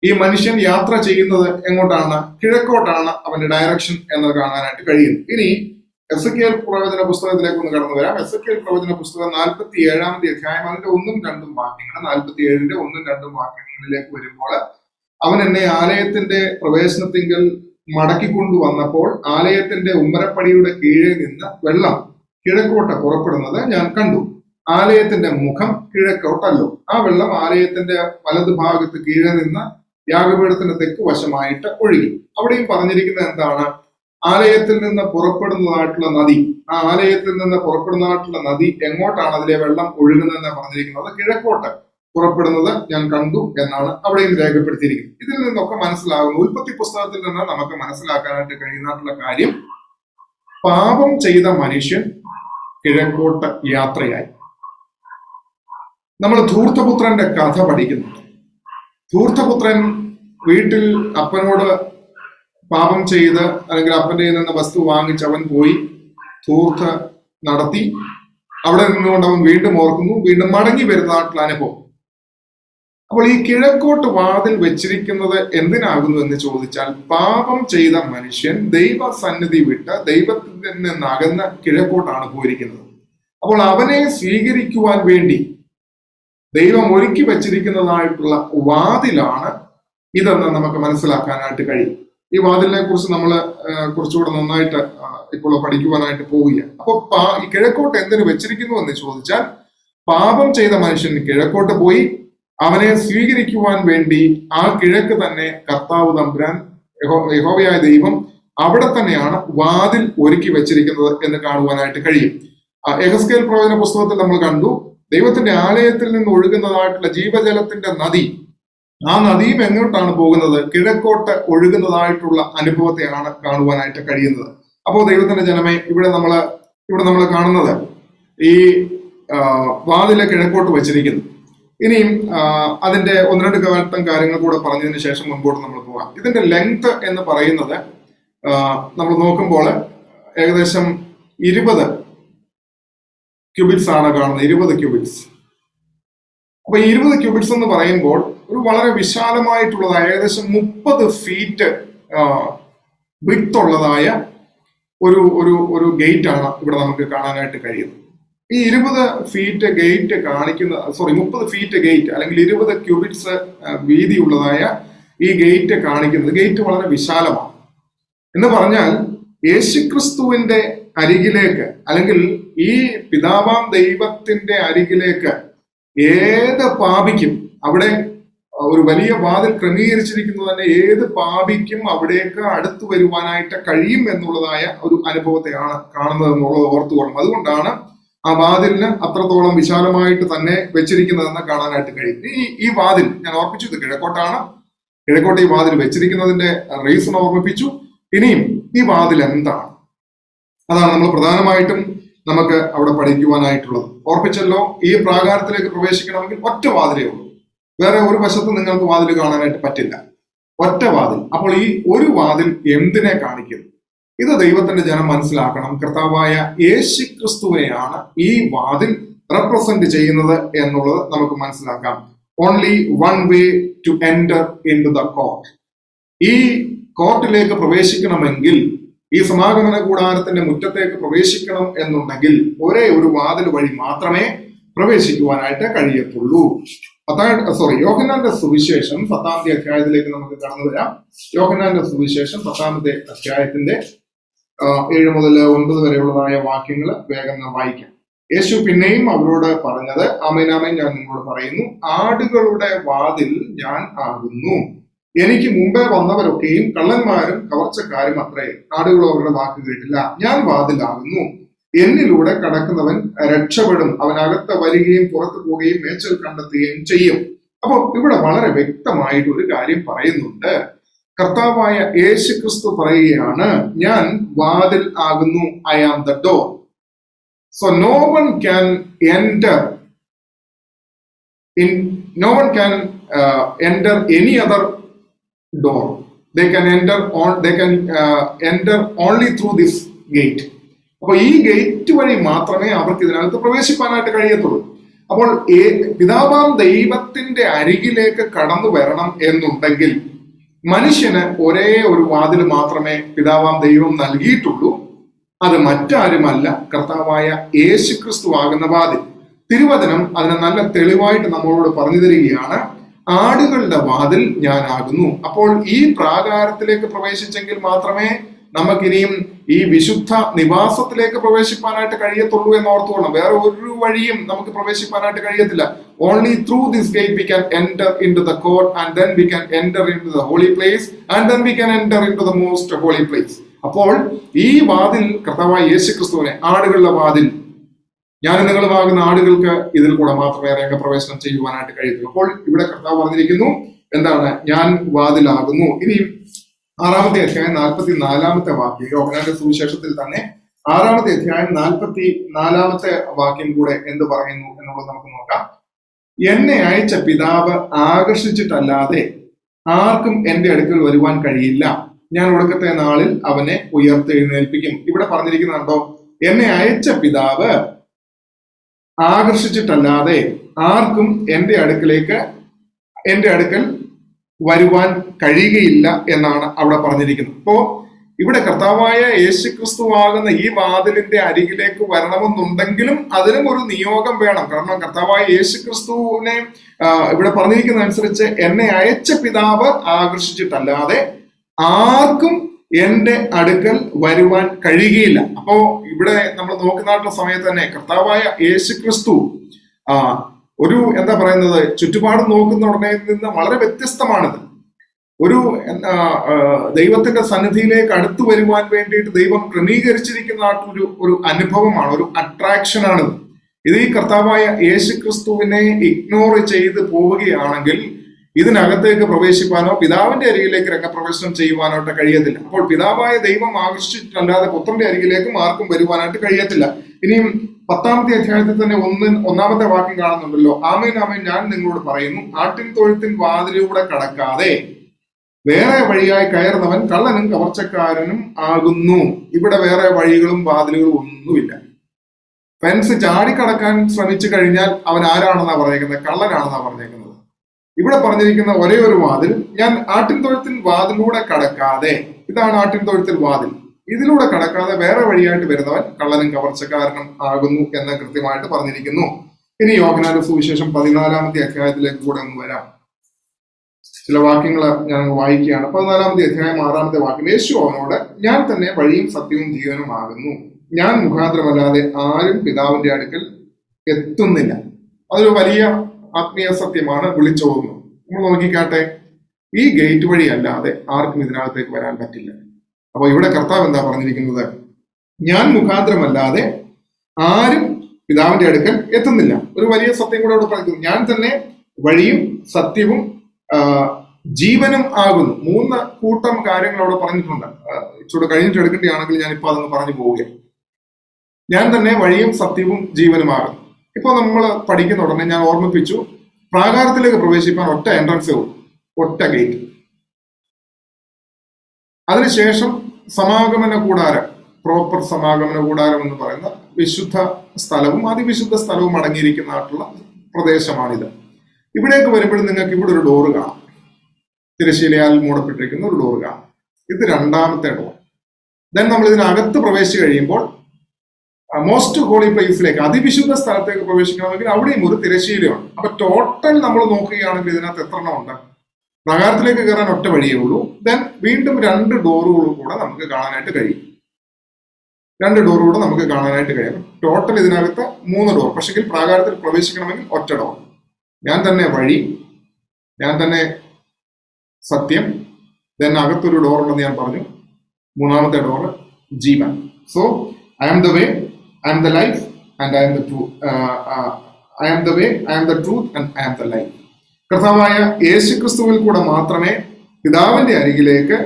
ഈ മനുഷ്യൻ യാത്ര ചെയ്യുന്നത് എങ്ങോട്ടാണ്? കിഴക്കോട്ടാണ് അവന്റെ ഡയറക്ഷൻ എന്ന് കാണാനായിട്ട് കഴിയുന്നു. ഇനി എസെക്കിയേൽ പ്രവചന പുസ്തകത്തിലേക്ക് ഒന്ന് കടന്നു വരാം. എസെക്കിയേൽ പ്രവചന പുസ്തകം 47 അധ്യായം അതിന്റെ 1-2 വാക്യങ്ങൾ, 47-ന്റെ 1-2 വാക്യങ്ങളിലേക്ക് വരുമ്പോൾ, അവൻ എന്നെ ആലയത്തിന്റെ പ്രവേശനത്തിങ്കൽ മടക്കിക്കൊണ്ടുവന്നപ്പോൾ ആലയത്തിന്റെ ഉമ്മരപ്പടിയുടെ കീഴിൽ നിന്ന് വെള്ളം കിഴക്കോട്ട് പുറപ്പെടുന്നത് ഞാൻ കണ്ടു. ആലയത്തിന്റെ മുഖം കിഴക്കോട്ടല്ലോ. ആ വെള്ളം ആലയത്തിന്റെ വലതുഭാഗത്ത് കീഴിൽ നിന്ന് യാഗപീഠത്തിന്റെ തെക്ക് വശമായിട്ട് ഒഴുകി. അവിടെയും പറഞ്ഞിരിക്കുന്നത് എന്താണ്? ആലയത്തിൽ നിന്ന് പുറപ്പെടുന്നതായിട്ടുള്ള നദി, ആ ആലയത്തിൽ നിന്ന് പുറപ്പെടുന്നതായിട്ടുള്ള നദി എങ്ങോട്ടാണ് അതിലെ വെള്ളം ഒഴുകുന്നതെന്ന് പറഞ്ഞിരിക്കുന്നത്? കിഴക്കോട്ട് പുറപ്പെടുന്നത് ഞാൻ കണ്ടു എന്നാണ് അവിടെയും രേഖപ്പെടുത്തിയിരിക്കുന്നത്. ഇതിൽ നിന്നൊക്കെ മനസ്സിലാകുന്നു, ഉൽപ്പത്തി പുസ്തകത്തിൽ നിന്ന് നമുക്ക് മനസ്സിലാക്കാനായിട്ട് കഴിയുന്നതായിട്ടുള്ള കാര്യം, പാപം ചെയ്ത മനുഷ്യൻ കിഴക്കോട്ട് യാത്രയായി. നമ്മൾ ധൂർത്തപുത്രന്റെ കഥ പഠിക്കുന്നുണ്ട്. ധൂർത്തപുത്രൻ വീട്ടിൽ അപ്പനോട് പാപം ചെയ്ത് അല്ലെങ്കിൽ അപ്പന്റെ നിന്ന് വസ്തു വാങ്ങിച്ച് അവൻ പോയി ധൂർത്ത് നടത്തി. അവിടെ നിന്നുകൊണ്ട് അവൻ വീണ്ടും ഓർക്കുന്നു, വീണ്ടും മടങ്ങി വരുന്നതായിട്ടുള്ള അനുഭവം. അപ്പോൾ ഈ കിഴക്കോട്ട് വാതിൽ വെച്ചിരിക്കുന്നത് എന്തിനാകുന്നു എന്ന് ചോദിച്ചാൽ, പാപം ചെയ്ത മനുഷ്യൻ ദൈവസന്നിധി വിട്ട് ദൈവത്തിൽ നിന്ന് അകന്ന് കിഴക്കോട്ടാണ് പോയിരിക്കുന്നത്. അപ്പോൾ അവനെ സ്വീകരിക്കുവാൻ വേണ്ടി ദൈവം ഒരുക്കി വെച്ചിരിക്കുന്നതായിട്ടുള്ള വാതിലാണ് ഇതെന്ന് നമുക്ക് മനസ്സിലാക്കാനായിട്ട് കഴിയും. ഈ വാതിലിനെ കുറിച്ച് നമ്മൾ കുറച്ചുകൂടെ നന്നായിട്ട് ഇപ്പോൾ പഠിക്കുവാനായിട്ട് പോവുകയാണ്. അപ്പോൾ ഈ കിഴക്കോട്ട് എന്തിനു വെച്ചിരിക്കുന്നു എന്ന് ചോദിച്ചാൽ, പാപം ചെയ്ത മനുഷ്യൻ കിഴക്കോട്ട് പോയി അവനെ സ്വീകരിക്കുവാൻ വേണ്ടി ആ കിഴക്ക് തന്നെ കർത്താവ് തമ്പുരാൻ യഹോവയായ ദൈവം അവിടെ തന്നെയാണ് വാതിൽ ഒരുക്കി വെച്ചിരിക്കുന്നത് എന്ന് കാണുവാനായിട്ട് കഴിയും. യെഹെസ്കേൽ പ്രവചന പുസ്തകത്തിൽ നമ്മൾ കണ്ടു, ദൈവത്തിന്റെ ആലയത്തിൽ നിന്ന് ഒഴുകുന്നതായിട്ടുള്ള ജീവജലത്തിന്റെ നദി, ആ നദിയും എങ്ങോട്ടാണ് പോകുന്നത്? കിഴക്കോട്ട് ഒഴുകുന്നതായിട്ടുള്ള അനുഭവത്തെയാണ് കാണുവാനായിട്ട് കഴിയുന്നത്. അപ്പോൾ ദൈവത്തിന്റെ ജനമേ, ഇവിടെ നമ്മൾ കാണുന്നത് ഈ വാതിലെ കിഴക്കോട്ട് വെച്ചിരിക്കുന്നു. ഇനിയും അതിന്റെ ഒന്ന് രണ്ട് ഘട്ടം കാര്യങ്ങൾ കൂടെ പറഞ്ഞതിന് ശേഷം മുൻപോട്ട് നമ്മൾ പോകാം. ഇതിന്റെ ലെങ്ത് എന്ന് പറയുന്നത് നമ്മൾ നോക്കുമ്പോൾ ഏകദേശം 20 ക്യൂബിറ്റ്സ് ആണ് കാണുന്നത്, 20 ക്യൂബിറ്റ്സ്. അപ്പൊ 20 ക്യൂബിറ്റ്സ് എന്ന് പറയുമ്പോൾ ഒരു വളരെ വിശാലമായിട്ടുള്ളതായ ഏകദേശം 30 ഫീറ്റ് വിഡ്ത്ത് ഉള്ളതായ ഒരു ഗേറ്റ് ആണ് ഇവിടെ നമുക്ക് കാണാനായിട്ട് കഴിയുന്നത്. ഈ 20 ഫീറ്റ് ഗേറ്റ് കാണിക്കുന്ന 30 ഫീറ്റ് ഗേറ്റ് അല്ലെങ്കിൽ 20 ക്യൂബിറ്റ്സ് വീതിയുള്ളതായ ഈ ഗേറ്റ് കാണിക്കുന്നത്, ഗേറ്റ് വളരെ വിശാലമാണ് എന്ന് പറഞ്ഞാൽ യേശുക്രിസ്തുവിന്റെ അരികിലേക്ക് അല്ലെങ്കിൽ ഈ പിതാവാം ദൈവത്തിന്റെ അരികിലേക്ക് ഏത് പാപിക്കും, അവിടെ ഒരു വലിയ വാതിൽ ക്രമീകരിച്ചിരിക്കുന്നത് തന്നെ ഏത് പാപിക്കും അവിടേക്ക് അടുത്തു വരുവാനായിട്ട് കഴിയും എന്നുള്ളതായ ഒരു അനുഭവത്തെയാണ് കാണുന്നത് എന്നുള്ളത് ഓർത്തുകൊള്ളും. അതുകൊണ്ടാണ് ആ വാതിലിന് അത്രത്തോളം വിശാലമായിട്ട് തന്നെ വെച്ചിരിക്കുന്നതെന്ന് കാണാനായിട്ട് കഴിയും. ഈ വാതിൽ ഞാൻ ഓർപ്പിച്ചു, ഇത് കിഴക്കോട്ടാണ്. കിഴക്കോട്ട് ഈ വാതിൽ വെച്ചിരിക്കുന്നതിന്റെ റീസൺ ഓർമ്മിപ്പിച്ചു. ഇനിയും ഈ വാതിൽ എന്താണ്? അതാണ് നമ്മൾ പ്രധാനമായിട്ടും നമുക്ക് അവിടെ പഠിക്കുവാനായിട്ടുള്ളത്. ഓർപ്പിച്ചല്ലോ, ഈ പ്രാകാരത്തിലേക്ക് പ്രവേശിക്കണമെങ്കിൽ ഒറ്റ വാതിലേ ഉള്ളൂ. വേറെ ഒരു വശത്ത് നിങ്ങൾക്ക് വാതിൽ കാണാനായിട്ട് പറ്റില്ല, ഒറ്റ വാതിൽ. അപ്പോൾ ഈ ഒരു വാതിൽ എന്തിനെ കാണിക്കുന്നു? ഇത് ദൈവത്തിന്റെ ജനം മനസ്സിലാക്കണം. കർത്താവായ യേശുക്രിസ്തുവിനെയാണ് ഈ വാതിൽ റെപ്രസെന്റ് ചെയ്യുന്നത് എന്നുള്ളത് നമുക്ക് മനസ്സിലാക്കാം. Only one way to enter in to the court. ഈ കോർട്ടിലേക്ക് പ്രവേശിക്കണമെങ്കിൽ, ഈ സമാഗമന കൂടാരത്തിന്റെ മുറ്റത്തേക്ക് പ്രവേശിക്കണം എന്നുണ്ടെങ്കിൽ ഒരേ ഒരു വാതിൽ വഴി മാത്രമേ പ്രവേശിക്കുവാനായിട്ട് കഴിയത്തുള്ളൂ. യോഹന്നാന്റെ സുവിശേഷം 10-ാമത്തെ അധ്യായത്തിലേക്ക് നമുക്ക് കടന്നു വരാം. യോഹന്നാന്റെ സുവിശേഷം 10-ാമത്തെ അധ്യായത്തിന്റെ 7 മുതൽ 9 വരെയുള്ളതായ വാക്യങ്ങൾ വേഗം വായിക്കാം. യേശു പിന്നെയും അവരോട് പറഞ്ഞത്, ആമേൻ ആമേൻ ഞാൻ നിങ്ങളോട് പറയുന്നു, ആടുകളുടെ വാതിൽ ഞാൻ ആകുന്നു. എനിക്ക് മുമ്പേ വന്നവരൊക്കെയും കള്ളന്മാരും കവർച്ചക്കാരും അത്രേ. ആടുകൾ അവരുടെ വാക്ക് കേട്ടില്ല. ഞാൻ വാതിലാകുന്നു. എന്നിലൂടെ കടക്കുന്നവൻ രക്ഷപ്പെടും. അവനകത്ത് വരികയും പുറത്തു പോവുകയും മേച്ചൽ കണ്ടെത്തുകയും ചെയ്യും. അപ്പോൾ ഇവിടെ വളരെ വ്യക്തമായിട്ട് ഒരു കാര്യം പറയുന്നുണ്ട്. കർത്താവായ യേശുക്രിസ്തു പറയുകയാണ്, ഞാൻ വാതിൽ ആകുന്നു. I am the door. So no one can enter any other door. They can enter only through this gate. അപ്പൊ ഈ ഗേറ്റ് വഴി മാത്രമേ അവർക്ക് ഇതിനകത്ത് പ്രവേശിക്കാനായിട്ട് കഴിയത്തുള്ളൂ. അപ്പോൾ പിതാവാം ദൈവത്തിന്റെ അരികിലേക്ക് കടന്നു വരണം എന്നുണ്ടെങ്കിൽ മനുഷ്യന് ഒരേ ഒരു വാതിൽ മാത്രമേ പിതാവാം ദൈവം നൽകിയിട്ടുള്ളൂ. അത് മറ്റാരുമല്ല, കർത്താവായ യേശുക്രിസ്തു ആകുന്ന വാതിൽ. തിരുവചനം അതിനെ നല്ല തെളിവായിട്ട് നമ്മളോട് പറഞ്ഞു തരികയാണ്. ആടുകളുടെ വാതിൽ ഞാനാകുന്നു. അപ്പോൾ ഈ പ്രാകാരത്തിലേക്ക് പ്രവേശിച്ചെങ്കിൽ മാത്രമേ നമുക്കിനിയും ഈ വിശുദ്ധ നിവാസത്തിലേക്ക് പ്രവേശിപ്പാനായിട്ട് കഴിയത്തുള്ളൂ എന്ന് ഓർത്തുകൊള്ളണം. വേറെ ഒരു വഴിയും നമുക്ക് പ്രവേശിപ്പാനായിട്ട് കഴിയത്തില്ല. Only through this gate we can enter in to the court, and then we can enter in to the holy place, and then we can enter in to the most holy place. അപ്പോൾ ഈ വാതിൽ കർത്താവായ യേശു ക്രിസ്തുവിനെ, ആടുകളുടെ വാതിൽ, ഞാൻ നിങ്ങളുമാകുന്ന ആടുകൾക്ക് ഇതിൽ കൂടെ മാത്രമേ രംഗപ്രവേശനം ചെയ്യുവാനായിട്ട് കഴിയത്തുള്ളൂ. അപ്പോൾ ഇവിടെ കർത്താവ് പറഞ്ഞിരിക്കുന്നു എന്താണ്? ഞാൻ വാതിലാകുന്നു. ഇനി 6-ാമത്തെ അധ്യായം 44-ാമത്തെ വാക്യം, യോഹന്നാന്റെ സുവിശേഷത്തിൽ തന്നെ 6-ാമത്തെ അധ്യായം 44-ാമത്തെ വാക്യം കൂടെ എന്ത് പറയുന്നു എന്നുള്ളത് നമുക്ക് നോക്കാം. എന്നെ അയച്ച പിതാവ് ആകർഷിച്ചിട്ടല്ലാതെ ആർക്കും എന്റെ അടുക്കൽ വരുവാൻ കഴിയില്ല. ഞാൻ ഒടുക്കത്തെ നാളിൽ അവനെ ഉയർത്തെഴുന്നേൽപ്പിക്കും. ഇവിടെ പറഞ്ഞിരിക്കുന്നുണ്ടോ? എന്നെ അയച്ച പിതാവ് ആകർഷിച്ചിട്ടല്ലാതെ ആർക്കും എന്റെ അടുക്കൽ വരുവാൻ കഴിയുകയില്ല എന്നാണ് അവിടെ പറഞ്ഞിരിക്കുന്നത്. അപ്പോ ഇവിടെ കർത്താവായ യേശു ക്രിസ്തുവാകുന്ന ഈ വാതിലിന്റെ അരികിലേക്ക് വരണമെന്നുണ്ടെങ്കിലും അതിനും ഒരു നിയോഗം വേണം. കാരണം കർത്താവായ യേശു ക്രിസ്തുവിനെ ഇവിടെ പറഞ്ഞിരിക്കുന്ന അനുസരിച്ച് എന്നെ അയച്ച പിതാവ് ആകർഷിച്ചിട്ടല്ലാതെ ആർക്കും എന്റെ അടുക്കൽ വരുവാൻ കഴിയുകയില്ല. അപ്പോ ഇവിടെ നമ്മൾ നോക്കുന്ന സമയത്ത് തന്നെ കർത്താവായ യേശു ക്രിസ്തു ഒരു എന്താ പറയുന്നത്, ചുറ്റുപാട് നോക്കുന്ന ഉടനെ നിന്ന് വളരെ വ്യത്യസ്തമാണിത്. ഒരു ദൈവത്തിന്റെ സന്നിധിയിലേക്ക് അടുത്തു വരുവാൻ വേണ്ടിയിട്ട് ദൈവം ക്രമീകരിച്ചിരിക്കുന്ന ഒരു അനുഭവമാണ്, ഒരു അട്രാക്ഷനാണിത്. ഇത് ഈ കർത്താവായ യേശു ക്രിസ്തുവിനെ ഇഗ്നോർ ചെയ്ത് പോവുകയാണെങ്കിൽ ഇതിനകത്തേക്ക് പ്രവേശിപ്പാനോ പിതാവിന്റെ അരികിലേക്ക് രംഗപ്രവേശനം ചെയ്യുവാനോട്ട് കഴിയത്തില്ല. അപ്പോൾ പിതാവായ ദൈവം ആകർഷിച്ചിട്ടല്ലാതെ പുത്രന്റെ അരികിലേക്കും ആർക്കും വരുവാനായിട്ട് കഴിയത്തില്ല. ഇനിയും 10-ാമത്തെ അധ്യായത്തിൽ തന്നെ 1-ാമത്തെ വാക്യം കാണുന്നുണ്ടല്ലോ. ആമേൻ ആമേൻ ഞാൻ നിങ്ങളോട് പറയുന്നു, ആട്ടിൻ തൊഴുത്തിൻ വാതിലൂടെ കടക്കാതെ വേറെ വഴിയായി കയറുന്നവൻ കള്ളനും കവർച്ചക്കാരനും ആകുന്നു. ഇവിടെ വേറെ വഴികളും വാതിലുകളും ഒന്നുമില്ല. ഫെൻസ് ചാടിക്കടക്കാൻ ശ്രമിച്ചു കഴിഞ്ഞാൽ അവൻ ആരാണെന്നാ പറഞ്ഞേക്കുന്നത്? കള്ളനാണെന്നാ പറഞ്ഞേക്കുന്നത്. ഇവിടെ പറഞ്ഞിരിക്കുന്ന ഒരേ ഒരു വാതിൽ, ഞാൻ ആട്ടിൻ തൊഴുത്തിൻ വാതിലൂടെ കടക്കാതെ, ഇതാണ് ആട്ടിൻ തൊഴുത്തിൻ വാതിൽ, ഇതിലൂടെ കടക്കാതെ വേറെ വഴിയായിട്ട് വരുന്നവൻ കള്ളനും കവർച്ചക്കാരനും ആകുന്നു എന്ന് കൃത്യമായിട്ട് പറഞ്ഞിരിക്കുന്നു. ഇനി യോഹന്നാന്റെ സുവിശേഷം 14-ാമത്തെ അധ്യായത്തിലേക്ക് കൂടെ ഒന്ന് വരാം. ചില വാക്യങ്ങൾ ഞാൻ വായിക്കുകയാണ്. 14-ാമത്തെ അധ്യായം 6-ാമത്തെ വാക്യം. യേശു അവനോട്, ഞാൻ തന്നെ വഴിയും സത്യവും ജീവനും ആകുന്നു. ഞാൻ മുഖാന്തരമല്ലാതെ ആരും പിതാവിന്റെ അടുക്കൽ എത്തുന്നില്ല. അതൊരു വലിയ ആത്മീയ സത്യമാണ്, വിളിച്ചോതുന്നു. നമ്മൾ നോക്കിക്കാട്ടെ, ഈ ഗേറ്റ് വഴി അല്ലാതെ ആർക്കും ഇതിനകത്തേക്ക് വരാൻ പറ്റില്ല. അപ്പൊ ഇവിടെ കർത്താവ് എന്താ പറഞ്ഞിരിക്കുന്നത്? ഞാൻ മുഖാന്തരമല്ലാതെ ആരും പിതാവിന്റെ അടുക്കൽ എത്തുന്നില്ല. ഒരു വലിയ സത്യം കൂടെ അവിടെ പറയുന്നു. ഞാൻ തന്നെ വഴിയും സത്യവും ജീവനും ആകുന്നു. 3 കൂട്ടം കാര്യങ്ങൾ അവിടെ പറഞ്ഞിട്ടുണ്ട്. ഇച്ചിരി കഴിഞ്ഞിട്ട് എടുക്കേണ്ടതാണെങ്കിൽ ഞാനിപ്പോ അതൊന്ന് പറഞ്ഞു പോവുകയാണ്. ഞാൻ തന്നെ വഴിയും സത്യവും ജീവനുമാകുന്നു. ഇപ്പൊ നമ്മൾ പഠിക്കുന്ന ഉടനെ ഞാൻ ഓർമ്മിപ്പിച്ചു, പ്രാകാരത്തിലേക്ക് പ്രവേശിക്കാൻ ഒറ്റ എൻട്രൻസേ ഉള്ളൂ, ഒറ്റ ഗേറ്റ്. അതിനുശേഷം സമാഗമന കൂടാരം, പ്രോപ്പർ സമാഗമന കൂടാരം എന്ന് പറയുന്ന വിശുദ്ധ സ്ഥലവും അതിവിശുദ്ധ സ്ഥലവും അടങ്ങിയിരിക്കുന്നതായിട്ടുള്ള പ്രദേശമാണിത്. ഇവിടേക്ക് വരുമ്പോഴും നിങ്ങൾക്ക് ഇവിടെ ഒരു ഡോറ് കാണാം, തിരശ്ശീലയാൽ മൂടപ്പെട്ടിരിക്കുന്ന ഒരു ഡോറ് കാണാം. ഇത് 2-ാമത്തെ ഡോർ. ദെൻ നമ്മൾ ഇതിനകത്ത് പ്രവേശിച്ചു കഴിയുമ്പോൾ മോസ്റ്റ് ഹോളി പ്ലേസിലേക്ക്, അതിവിശുദ്ധ സ്ഥലത്തേക്ക് പ്രവേശിക്കണമെങ്കിൽ അവിടെയും ഒരു തിരശ്ശീലയുണ്ട്. അപ്പൊ ടോട്ടൽ നമ്മൾ നോക്കുകയാണെങ്കിൽ ഇതിനകത്ത് എത്ര എണ്ണം ഉണ്ട്? പ്രകാരത്തിലേക്ക് കയറാൻ ഒറ്റ വഴിയേ ഉള്ളൂ. ദെൻ വീണ്ടും 2 ഡോറുകൾ കൂടെ നമുക്ക് കാണാനായിട്ട് കഴിയും. 2 ഡോർ കൂടെ നമുക്ക് കാണാനായിട്ട് കഴിയും. ടോട്ടൽ ഇതിനകത്ത് 3 ഡോർ. പക്ഷെങ്കിൽ പ്രാകാരത്തിൽ പ്രവേശിക്കണമെങ്കിൽ ഒറ്റ ഡോർ. ഞാൻ തന്നെ വഴി, ഞാൻ തന്നെ സത്യം, ദെൻ അകത്തൊരു ഡോർ ഉണ്ടെന്ന് ഞാൻ പറഞ്ഞു. 3-ാമത്തെ ഡോറ് ജീവൻ. So I am the way, I am the life, and I am the truth. I am the way, I am the truth, and I am the life. കർത്താവായ യേശു ക്രിസ്തുവിൽ കൂടെ മാത്രമേ പിതാവിന്റെ അരികിലേക്ക്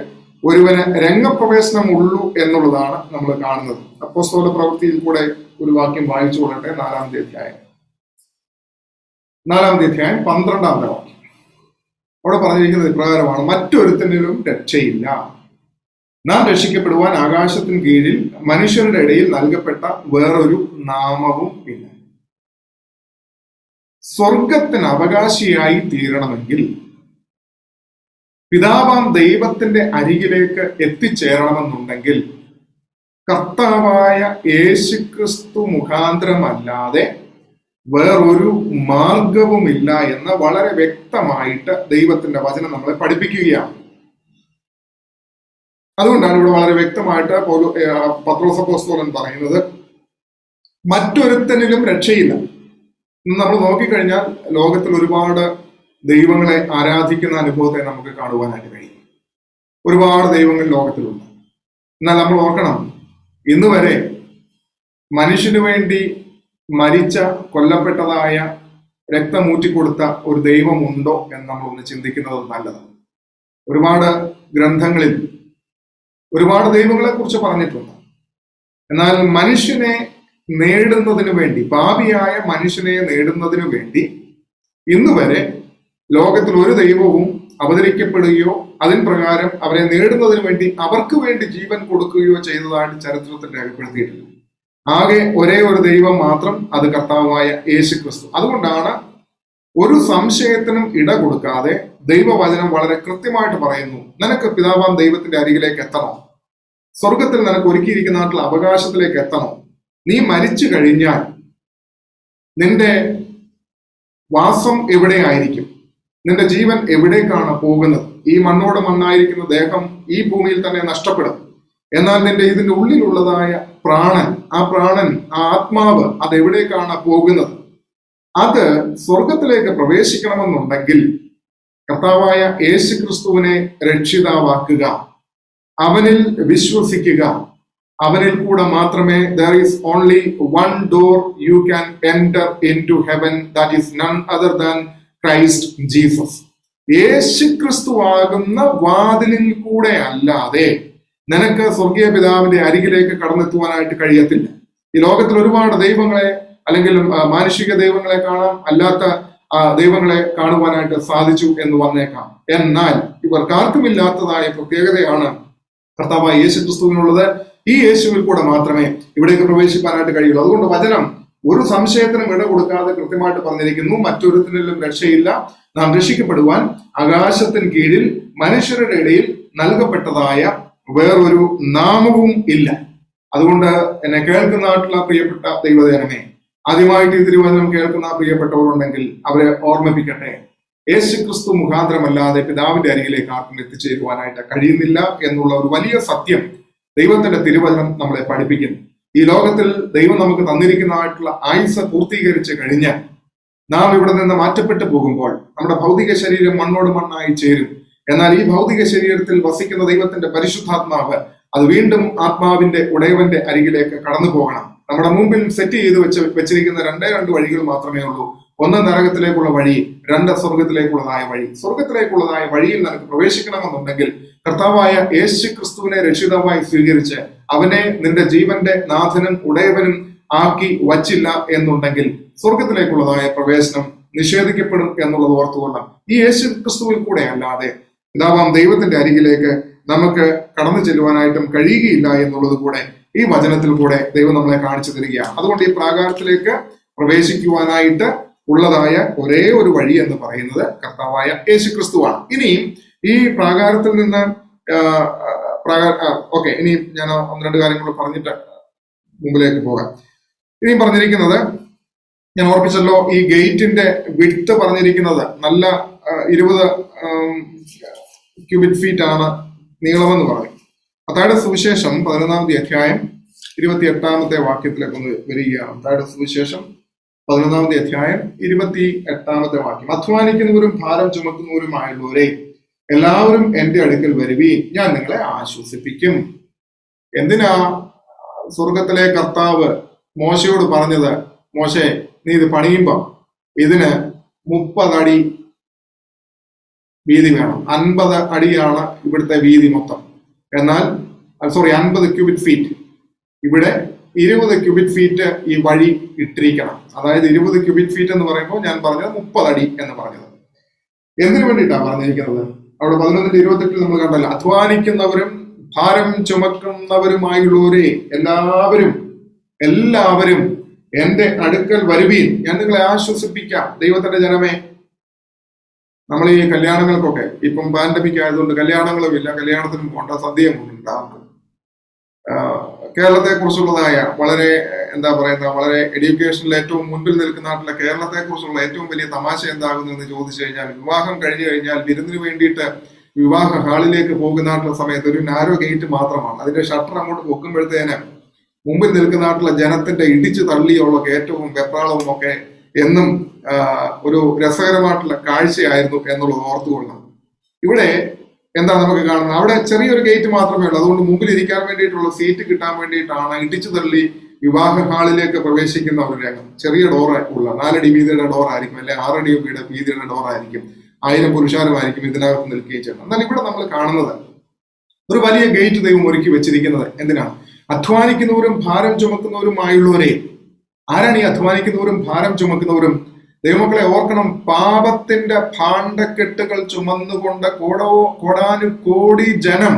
ഒരുവന് രംഗപ്രവേശനം ഉള്ളൂ എന്നുള്ളതാണ് നമ്മൾ കാണുന്നത്. അപ്പോസ്തല പ്രവൃത്തിയിൽ കൂടെ ഒരു വാക്യം വായിച്ചു കൊള്ളട്ടെ. 4-ാമത്തെ അധ്യായം 12-ാമത്തെ വാക്യം. അവിടെ പറഞ്ഞിരിക്കുന്നത് ഇപ്രകാരമാണ്: മറ്റൊരുത്തനിലും രക്ഷയില്ല. നാം രക്ഷിക്കപ്പെടുവാൻ ആകാശത്തിന് കീഴിൽ മനുഷ്യരുടെ ഇടയിൽ നൽകപ്പെട്ട വേറൊരു നാമവും ഇല്ല. സ്വർഗത്തിന് അവകാശിയായി തീരണമെങ്കിൽ, പിതാവാം ദൈവത്തിന്റെ അരികിലേക്ക് എത്തിച്ചേരണമെന്നുണ്ടെങ്കിൽ കർത്താവായ യേശുക്രിസ്തു മുഖാന്തരമല്ലാതെ വേറൊരു മാർഗവുമില്ല എന്ന് വളരെ വ്യക്തമായിട്ട് ദൈവത്തിന്റെ വചനം നമ്മളെ പഠിപ്പിക്കുകയാണ്. അതുകൊണ്ടാണ് ഇവിടെ വളരെ വ്യക്തമായിട്ട് പത്രോസ് അപ്പോസ്തലൻ പറയുന്നത് മറ്റൊരുത്തനിലും രക്ഷയില്ല. നമ്മൾ നോക്കിക്കഴിഞ്ഞാൽ ലോകത്തിൽ ഒരുപാട് ദൈവങ്ങളെ ആരാധിക്കുന്ന അനുഭവത്തെ നമുക്ക് കാണുവാനായിട്ട് കഴിയും. ഒരുപാട് ദൈവങ്ങൾ ലോകത്തിലുണ്ട്. എന്നാൽ നമ്മൾ ഓർക്കണം, ഇന്ന് വരെ മനുഷ്യന് വേണ്ടി മരിച്ച കൊല്ലപ്പെട്ടതായ രക്തമൂറ്റിക്കൊടുത്ത ഒരു ദൈവം ഉണ്ടോ എന്ന് നമ്മളൊന്ന് ചിന്തിക്കുന്നത് നല്ലതാണ്. ഒരുപാട് ഗ്രന്ഥങ്ങളിൽ ഒരുപാട് ദൈവങ്ങളെ കുറിച്ച് പറഞ്ഞിട്ടുണ്ട്. എന്നാൽ മനുഷ്യനെ നേടുന്നതിനു വേണ്ടി, പാപിയായ മനുഷ്യനെ നേടുന്നതിനു വേണ്ടി ഇന്ന് വരെ ലോകത്തിൽ ഒരു ദൈവവും അവതരിക്കപ്പെടുകയോ അതിൻ പ്രകാരം അവരെ നേടുന്നതിന് വേണ്ടി അവർക്ക് വേണ്ടി ജീവൻ കൊടുക്കുകയോ ചെയ്തതായിട്ട് ചരിത്രത്തിൽ രേഖപ്പെടുത്തിയിട്ടില്ല. ആകെ ഒരേ ഒരു ദൈവം മാത്രം, അത് കർത്താവായ യേശു ക്രിസ്തു. അതുകൊണ്ടാണ് ഒരു സംശയത്തിനും ഇട കൊടുക്കാതെ ദൈവവചനം വളരെ കൃത്യമായിട്ട് പറയുന്നു, നിനക്ക് പിതാവാം ദൈവത്തിന്റെ അരികിലേക്ക് എത്തണോ, സ്വർഗത്തിൽ നിനക്ക് ഒരുക്കിയിരിക്കുന്ന അവകാശത്തിലേക്ക് എത്തണോ, നീ മരിച്ചു കഴിഞ്ഞാൽ നിന്റെ വാസം എവിടെയായിരിക്കും, നിന്റെ ജീവൻ എവിടേക്കാണ് പോകുന്നത്? ഈ മണ്ണോട് മണ്ണായിരിക്കുന്ന ദേഹം ഈ ഭൂമിയിൽ തന്നെ നഷ്ടപ്പെടും. എന്നാൽ ഇതിന്റെ ഉള്ളിലുള്ളതായ പ്രാണൻ, ആ ആത്മാവ് അതെവിടേക്കാണ് പോകുന്നത്? അത് സ്വർഗത്തിലേക്ക് പ്രവേശിക്കണമെന്നുണ്ടെങ്കിൽ കർത്താവായ യേശു ക്രിസ്തുവിനെ രക്ഷിതാവാക്കുക, അവനിൽ വിശ്വസിക്കുക. അവനിൽ കൂടെ മാത്രമേ there is only one door you can enter into heaven, that is none other than Christ Jesus. യേശു ക്രിസ്തു ആകുന്ന വാതിലിൽ കൂടെ അല്ലാതെ നിനക്ക് സ്വർഗീയ പിതാവിന്റെ അരികിലേക്ക് കടന്നെത്തുവാനായിട്ട് കഴിയത്തില്ല. ഈ ലോകത്തിൽ ഒരുപാട് ദൈവങ്ങളെ അല്ലെങ്കിൽ മാനുഷിക ദൈവങ്ങളെ കാണാം, അല്ലാത്ത ദൈവങ്ങളെ കാണുവാനായിട്ട് സാധിച്ചു എന്ന് വന്നേക്കാം. എന്നാൽ ഇവർക്കാർക്കുമില്ലാത്തതായ പ്രത്യേകതയാണ് കർത്താവായ യേശു ക്രിസ്തുവിനുള്ളത്. ഈ യേശുവിൽ കൂടെ മാത്രമേ ഇവിടേക്ക് പ്രവേശിക്കാനായിട്ട് കഴിയുള്ളൂ. അതുകൊണ്ട് വചനം ഒരു സംശയത്തിനും ഇട കൊടുക്കാതെ കൃത്യമായിട്ട് പറഞ്ഞിരിക്കുന്നു, മറ്റൊരുത്തിനും രക്ഷയില്ല, നാം രക്ഷിക്കപ്പെടുവാൻ ആകാശത്തിന് കീഴിൽ മനുഷ്യരുടെ ഇടയിൽ നൽകപ്പെട്ടതായ വേറൊരു നാമവും ഇല്ല. അതുകൊണ്ട് എന്നെ കേൾക്കുന്നതായിട്ടുള്ള പ്രിയപ്പെട്ട ദൈവജനമേ, ആദ്യമായിട്ട് ഈ തിരുവചനം കേൾക്കുന്ന പ്രിയപ്പെട്ടവരുണ്ടെങ്കിൽ അവരെ ഓർമ്മിപ്പിക്കട്ടെ, യേശു ക്രിസ്തു മുഖാന്തരമല്ലാതെ പിതാവിന്റെ അരികിലേക്ക് ആർക്കും എത്തിച്ചേരുവാനായിട്ട് കഴിയുന്നില്ല എന്നുള്ള ഒരു വലിയ സത്യം ദൈവത്തിന്റെ തിരുവചനം നമ്മളെ പഠിപ്പിക്കുന്നു. ഈ ലോകത്തിൽ ദൈവം നമുക്ക് തന്നിരിക്കുന്നതായിട്ടുള്ള ആയുസ് പൂർത്തീകരിച്ച് കഴിഞ്ഞ് നാം ഇവിടെ നിന്ന് മാറ്റപ്പെട്ടു പോകുമ്പോൾ നമ്മുടെ ഭൗതിക ശരീരം മണ്ണോട് മണ്ണായി ചേരും. എന്നാൽ ഈ ഭൗതിക ശരീരത്തിൽ വസിക്കുന്ന ദൈവത്തിന്റെ പരിശുദ്ധാത്മാവ് അത് വീണ്ടും ആത്മാവിന്റെ ഉടയവന്റെ അരികിലേക്ക് കടന്നു പോകണം. നമ്മുടെ മുമ്പിൽ സെറ്റ് ചെയ്ത് വെച്ചിരിക്കുന്ന രണ്ട് വഴികൾ മാത്രമേ ഉള്ളൂ. ഒന്ന് നരകത്തിലേക്കുള്ള വഴി, രണ്ട് സ്വർഗത്തിലേക്കുള്ളതായ വഴി. സ്വർഗത്തിലേക്കുള്ളതായ വഴിയിൽ നിനക്ക് പ്രവേശിക്കണമെന്നുണ്ടെങ്കിൽ കർത്താവായ യേശു ക്രിസ്തുവിനെ രക്ഷിതാവായി സ്വീകരിച്ച് അവനെ നിന്റെ ജീവന്റെ നാഥനും ഉടയവനും ആക്കി വച്ചില്ല എന്നുണ്ടെങ്കിൽ സ്വർഗത്തിലേക്കുള്ളതായ പ്രവേശനം നിഷേധിക്കപ്പെടും എന്നുള്ളത് ഓർത്തുകൊള്ളാം. ഈ യേശു ക്രിസ്തുവിൽ കൂടെ അല്ലാതെ പിതാവാം ദൈവത്തിന്റെ അരികിലേക്ക് നമുക്ക് കടന്നു ചെല്ലുവാനായിട്ടും കഴിയുകയില്ല എന്നുള്ളത് കൂടെ ഈ വചനത്തിൽ കൂടെ ദൈവം നമ്മളെ കാണിച്ചു തരികയാണ്. അതുകൊണ്ട് ഈ പ്രാകാരത്തിലേക്ക് പ്രവേശിക്കുവാനായിട്ട് ഉള്ളതായ ഒരേ ഒരു വഴി എന്ന് പറയുന്നത് കർത്താവായ യേശു ക്രിസ്തുവാണ്. ഇനിയും ഈ പ്രാകാരത്തിൽ നിന്ന് ഇനി ഞാൻ ഒന്ന് രണ്ട് കാര്യങ്ങൾ പറഞ്ഞിട്ട് മുമ്പിലേക്ക് പോകാം. ഇനിയും പറഞ്ഞിരിക്കുന്നത് ഞാൻ ഓർപ്പിച്ചല്ലോ, ഈ ഗേറ്റിന്റെ വിഡ്ത്ത് പറഞ്ഞിരിക്കുന്നത് നല്ല 20 ക്യൂബിക് ഫീറ്റ് ആണ് നീളമെന്ന് പറഞ്ഞു. മത്തായിയുടെ സുവിശേഷം 11-ാമത്തെ അധ്യായം 28-ാമത്തെ വാക്യത്തിലേക്ക് ഒന്ന് വരികയാണ്. മത്തായിയുടെ സുവിശേഷം 11-ാമത്തെ അധ്യായം 28-ാമത്തെ വാക്യം. അധ്വാനിക്കുന്നവരും ഭാരം ചുമക്കുന്നവരുമായുള്ളവരെ എല്ലാവരും എന്റെ അടുക്കൽ വരുവീൻ, ഞാൻ നിങ്ങളെ ആശ്വസിപ്പിക്കും. എന്തിനാ സ്വർഗത്തിലെ കർത്താവ് മോശയോട് പറഞ്ഞത്, മോശെ നീ ഇത് പണിയുമ്പോ ഇതിന് 30 അടി വീതി വേണം. 50 അടിയാണ് ഇവിടുത്തെ വീതി മൊത്തം. എന്നാൽ 50 ക്യൂബിക് ഫീറ്റ്. ഇവിടെ 20 ക്യൂബിക് ഫീറ്റ് ഈ വഴി ഇട്ടിരിക്കണം. അതായത് 20 ക്യൂബിക് ഫീറ്റ് എന്ന് പറയുമ്പോൾ ഞാൻ പറഞ്ഞത് 30 അടി എന്ന് പറഞ്ഞത്. എന്തിനു വേണ്ടിയിട്ടാണ് പറഞ്ഞിരിക്കുന്നത്? അവിടെ 11:28 നമ്മൾ കണ്ടല്ലോ, അധ്വാനിക്കുന്നവരും ഭാരം ചുമക്കുന്നവരുമായുള്ളവരെ എല്ലാവരും എന്റെ അടുക്കൽ വരുവീൻ, ഞാൻ നിങ്ങളെ ആശ്വസിപ്പിക്കാം. ദൈവത്തിന്റെ ജനമേ, നമ്മൾ ഈ കല്യാണങ്ങൾക്കൊക്കെ ഇപ്പം പാൻഡമിക് ആയതുകൊണ്ട് കല്യാണങ്ങളും ഇല്ല, കല്യാണത്തിനും പോണ്ട, സദ്യയും ഉണ്ടാകും. കേരളത്തെ കുറിച്ചുള്ളതായ വളരെ എന്താ പറയുന്ന വളരെ എഡ്യൂക്കേഷനിൽ ഏറ്റവും മുൻപിൽ നിൽക്കുന്ന നാട്ടിലെ കേരളത്തെ കുറിച്ചുള്ള ഏറ്റവും വലിയ തമാശ എന്താകുന്നു എന്ന് ചോദിച്ചു കഴിഞ്ഞാൽ, വിവാഹം കഴിഞ്ഞു കഴിഞ്ഞാൽ വിരുന്നിന് വേണ്ടിയിട്ട് വിവാഹ ഹാളിലേക്ക് പോകുന്ന സമയത്ത് ഒരു നാരോ ഗേറ്റ് മാത്രമാണ്. അതിന്റെ ഷട്ടർ അങ്ങോട്ട് പൊക്കുമ്പോഴത്തേന് മുമ്പിൽ നിൽക്കുന്ന നാട്ടിലെ ജനത്തിന്റെ ഇടിച്ചു തള്ളിയുള്ള കയറ്റവും വെപ്രാളവും ഒക്കെ എന്നും ഒരു രസകരമായിട്ടുള്ള കാഴ്ചയായിരുന്നു എന്നുള്ളത് ഓർത്തുകൊള്ളണം. ഇവിടെ എന്താ നമുക്ക് കാണുന്നത്, അവിടെ ചെറിയൊരു ഗേറ്റ് മാത്രമേ ഉള്ളൂ. അതുകൊണ്ട് മുമ്പിൽ ഇരിക്കാൻ വേണ്ടിയിട്ടുള്ള സീറ്റ് കിട്ടാൻ വേണ്ടിയിട്ടാണ് ഇടിച്ചു തള്ളി വിവാഹ ഹാളിലേക്ക് പ്രവേശിക്കുന്ന ഒരു രംഗം. ചെറിയ ഡോർ ഉള്ള 4 അടി വീതിയുടെ ഡോർ ആയിരിക്കും, അല്ലെ 6 അടി വീതിയുടെ ഡോർ ആയിരിക്കും. 1000 പുരുഷാരമായിരിക്കും ഇതിനകത്ത് നിൽക്കുകയും ചെയ്യുന്നത്. എന്നാൽ ഇവിടെ നമ്മൾ കാണുന്നത് ഒരു വലിയ ഗേറ്റ് ദൈവം ഒരുക്കി വെച്ചിരിക്കുന്നത് എന്തിനാണ്? അധ്വാനിക്കുന്നവരും ഭാരം ചുമക്കുന്നവരുമായുള്ളവരെ. ആരാണ് ഈ അധ്വാനിക്കുന്നവരും ഭാരം ചുമക്കുന്നവരും? ദൈവമക്കളെ ഓർക്കണം, പാപത്തിന്റെ ഭാണ്ഡക്കെട്ടുകൾ ചുമന്നുകൊണ്ട് കോടാനുകോടി ജനം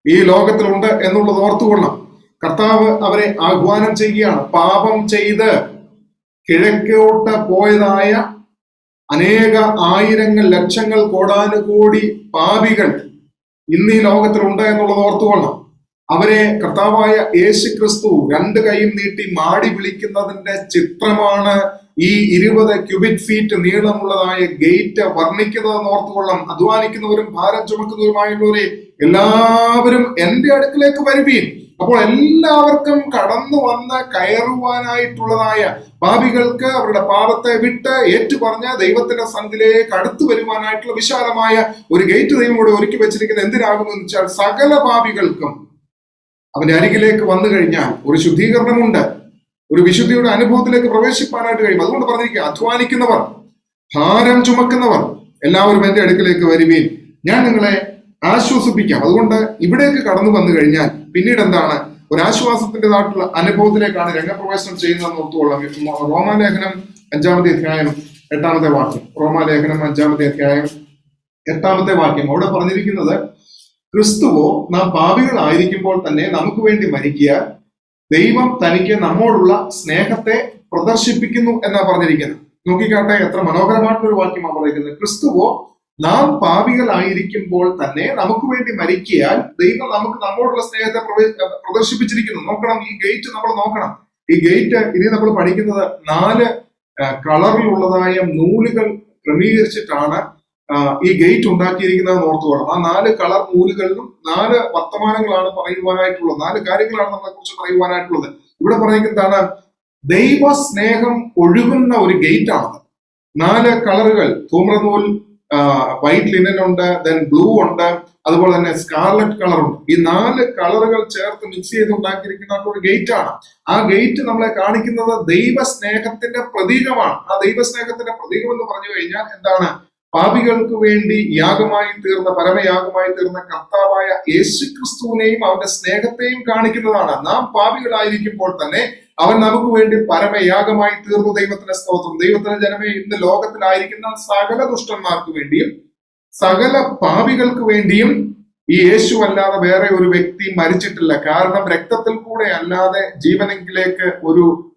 ഈ ലോകത്തിലുണ്ട് എന്നുള്ളത് ഓർത്തുകൊള്ളണം. കർത്താവ് അവരെ ആഹ്വാനം ചെയ്യുകയാണ്. പാപം ചെയ്ത് കിഴക്കോട്ട് പോയതായ അനേക ആയിരങ്ങൾ, ലക്ഷങ്ങൾ, കോടാനുകോടി പാപികൾ ഇന്ന് ഈ ലോകത്തിലുണ്ട് എന്നുള്ളത് ഓർത്തുകൊള്ളണം. അവരെ കർത്താവായ യേശു ക്രിസ്തു 2 കൈയും നീട്ടി മാടി വിളിക്കുന്നതിന്റെ ചിത്രമാണ് ഈ 20 ക്യൂബിക് ഫീറ്റ് നീളമുള്ളതായ ഗേറ്റ് വർണ്ണിക്കുന്നതെന്ന് ഓർത്തുകൊള്ളാം. അധ്വാനിക്കുന്നവരും ഭാരം ചുമക്കുന്നവരുമായുള്ളവരെ എല്ലാവരും എന്റെ അടുക്കിലേക്ക് വരുവീൻ. അപ്പോൾ എല്ലാവർക്കും കടന്നു വന്ന് കയറുവാനായിട്ടുള്ളതായ, പാപികൾക്ക് അവരുടെ പാപത്തെ വിട്ട് ഏറ്റുപറഞ്ഞ ദൈവത്തിന്റെ സന്നിധിയിലേക്ക് അടുത്തു വരുവാനായിട്ടുള്ള വിശാലമായ ഒരു ഗേറ്റ് ദൈവം കൂടെ ഒരുക്കി വെച്ചിരിക്കുന്നത് എന്തിനാകുമെന്ന് വെച്ചാൽ, സകല പാപികൾക്കും അവന്റെ അരികിലേക്ക് വന്നു കഴിഞ്ഞാൽ ഒരു ശുദ്ധീകരണമുണ്ട്, ഒരു വിശുദ്ധിയുടെ അനുഭവത്തിലേക്ക് പ്രവേശിപ്പാനായിട്ട് കഴിയും. അതുകൊണ്ട് പറഞ്ഞിരിക്കുക, അധ്വാനിക്കുന്നവർ, ഭാരം ചുമക്കുന്നവർ എല്ലാവരും എന്റെ അടുക്കിലേക്ക് വരുവീൻ, ഞാൻ നിങ്ങളെ ആശ്വസിപ്പിക്കാം. അതുകൊണ്ട് ഇവിടേക്ക് കടന്നു വന്നു കഴിഞ്ഞാൽ പിന്നീട് എന്താണ്, ഒരു ആശ്വാസത്തിൻ്റെതായിട്ടുള്ള അനുഭവത്തിലേക്കാണ് രംഗപ്രവേശനം ചെയ്യുന്നതെന്ന് ഓർത്തുകൊള്ളാം. റോമാലേഖനം 5-ാമത്തെ അധ്യായം 8-ാമത്തെ വാക്യം. റോമാലേഖനം 5-ാമത്തെ അധ്യായം 8-ാമത്തെ വാക്യം. അവിടെ പറഞ്ഞിരിക്കുന്നത്, ക്രിസ്തുവോ നാം പാപികളായിരിക്കുമ്പോൾ തന്നെ നമുക്ക് വേണ്ടി മരിക്കുക, ദൈവം തനിക്ക് നമ്മോടുള്ള സ്നേഹത്തെ പ്രദർശിപ്പിക്കുന്നു എന്നാ പറഞ്ഞിരിക്കുന്നത്. നോക്കിക്കാട്ടെ, എത്ര മനോഹരമായിട്ടുള്ള വാക്യമാണ് പറയുന്നത്. ക്രിസ്തുവോ നാം പാപികളായിരിക്കുമ്പോൾ തന്നെ നമുക്ക് വേണ്ടി മരിക്കിയാൽ ദൈവം നമുക്ക് നമ്മോടുള്ള സ്നേഹത്തെ പ്രദർശിപ്പിച്ചിരിക്കുന്നു. നോക്കണം, ഈ ഗേറ്റ് നമ്മൾ നോക്കണം. ഈ ഗേറ്റ് ഇനി നമ്മൾ പഠിക്കുന്നത് 4 കളറിലുള്ളതായ നൂലുകൾ ക്രമീകരിച്ചിട്ടാണ് ഈ ഗേറ്റ് ഉണ്ടാക്കിയിരിക്കുന്നത് ഓർത്തുകൊള്ളണം. ആ 4 കളർ നൂലുകളിലും 4 വർത്തമാനങ്ങളാണ് പറയുവാനായിട്ടുള്ളത്, 4 കാര്യങ്ങളാണ് നമ്മളെ കുറിച്ച് പറയുവാനായിട്ടുള്ളത്. ഇവിടെ പറയുന്നതാണ്, ദൈവ സ്നേഹം ഒഴുകുന്ന ഒരു ഗേറ്റ് ആണത്. 4 കളറുകൾ, ധൂമ്രനൂൽ, വൈറ്റ് ലിനൻ ഉണ്ട്, ദെൻ ബ്ലൂ ഉണ്ട്, അതുപോലെ തന്നെ സ്കാർലറ്റ് കളർ ഉണ്ട്. ഈ 4 കളറുകൾ ചേർത്ത് മിക്സ് ചെയ്ത് ഉണ്ടാക്കിയിരിക്കുന്ന ഒരു ഗേറ്റ് ആണ്. ആ ഗേറ്റ് നമ്മളെ കാണിക്കുന്നത് ദൈവ സ്നേഹത്തിന്റെ പ്രതീകമാണ്. ആ ദൈവ സ്നേഹത്തിന്റെ പ്രതീകം എന്ന് പറഞ്ഞു കഴിഞ്ഞാൽ എന്താണ്? പാപികൾക്ക് വേണ്ടി യാഗമായി തീർന്ന, പരമയാഗമായി തീർന്ന കർത്താവായ യേശു ക്രിസ്തുവിനെയും അവന്റെ സ്നേഹത്തെയും കാണിക്കുന്നതാണ്. നാം പാപികളായിരിക്കുമ്പോൾ തന്നെ അവൻ നമുക്ക് വേണ്ടി പരമയാഗമായി തീർന്നു. ദൈവത്തിന്റെ സ്തോത്രം. ദൈവത്തിന്റെ ജനമേ, ഇന്ന് ലോകത്തിലായിരിക്കുന്ന സകല ദുഷ്ടന്മാർക്ക് വേണ്ടിയും സകല പാപികൾക്ക് വേണ്ടിയും ഈ യേശു അല്ലാതെ വേറെ ഒരു വ്യക്തി മരിച്ചിട്ടില്ല. കാരണം രക്തത്തിൽ കൂടെ അല്ലാതെ ജീവനെങ്കിലേക്ക്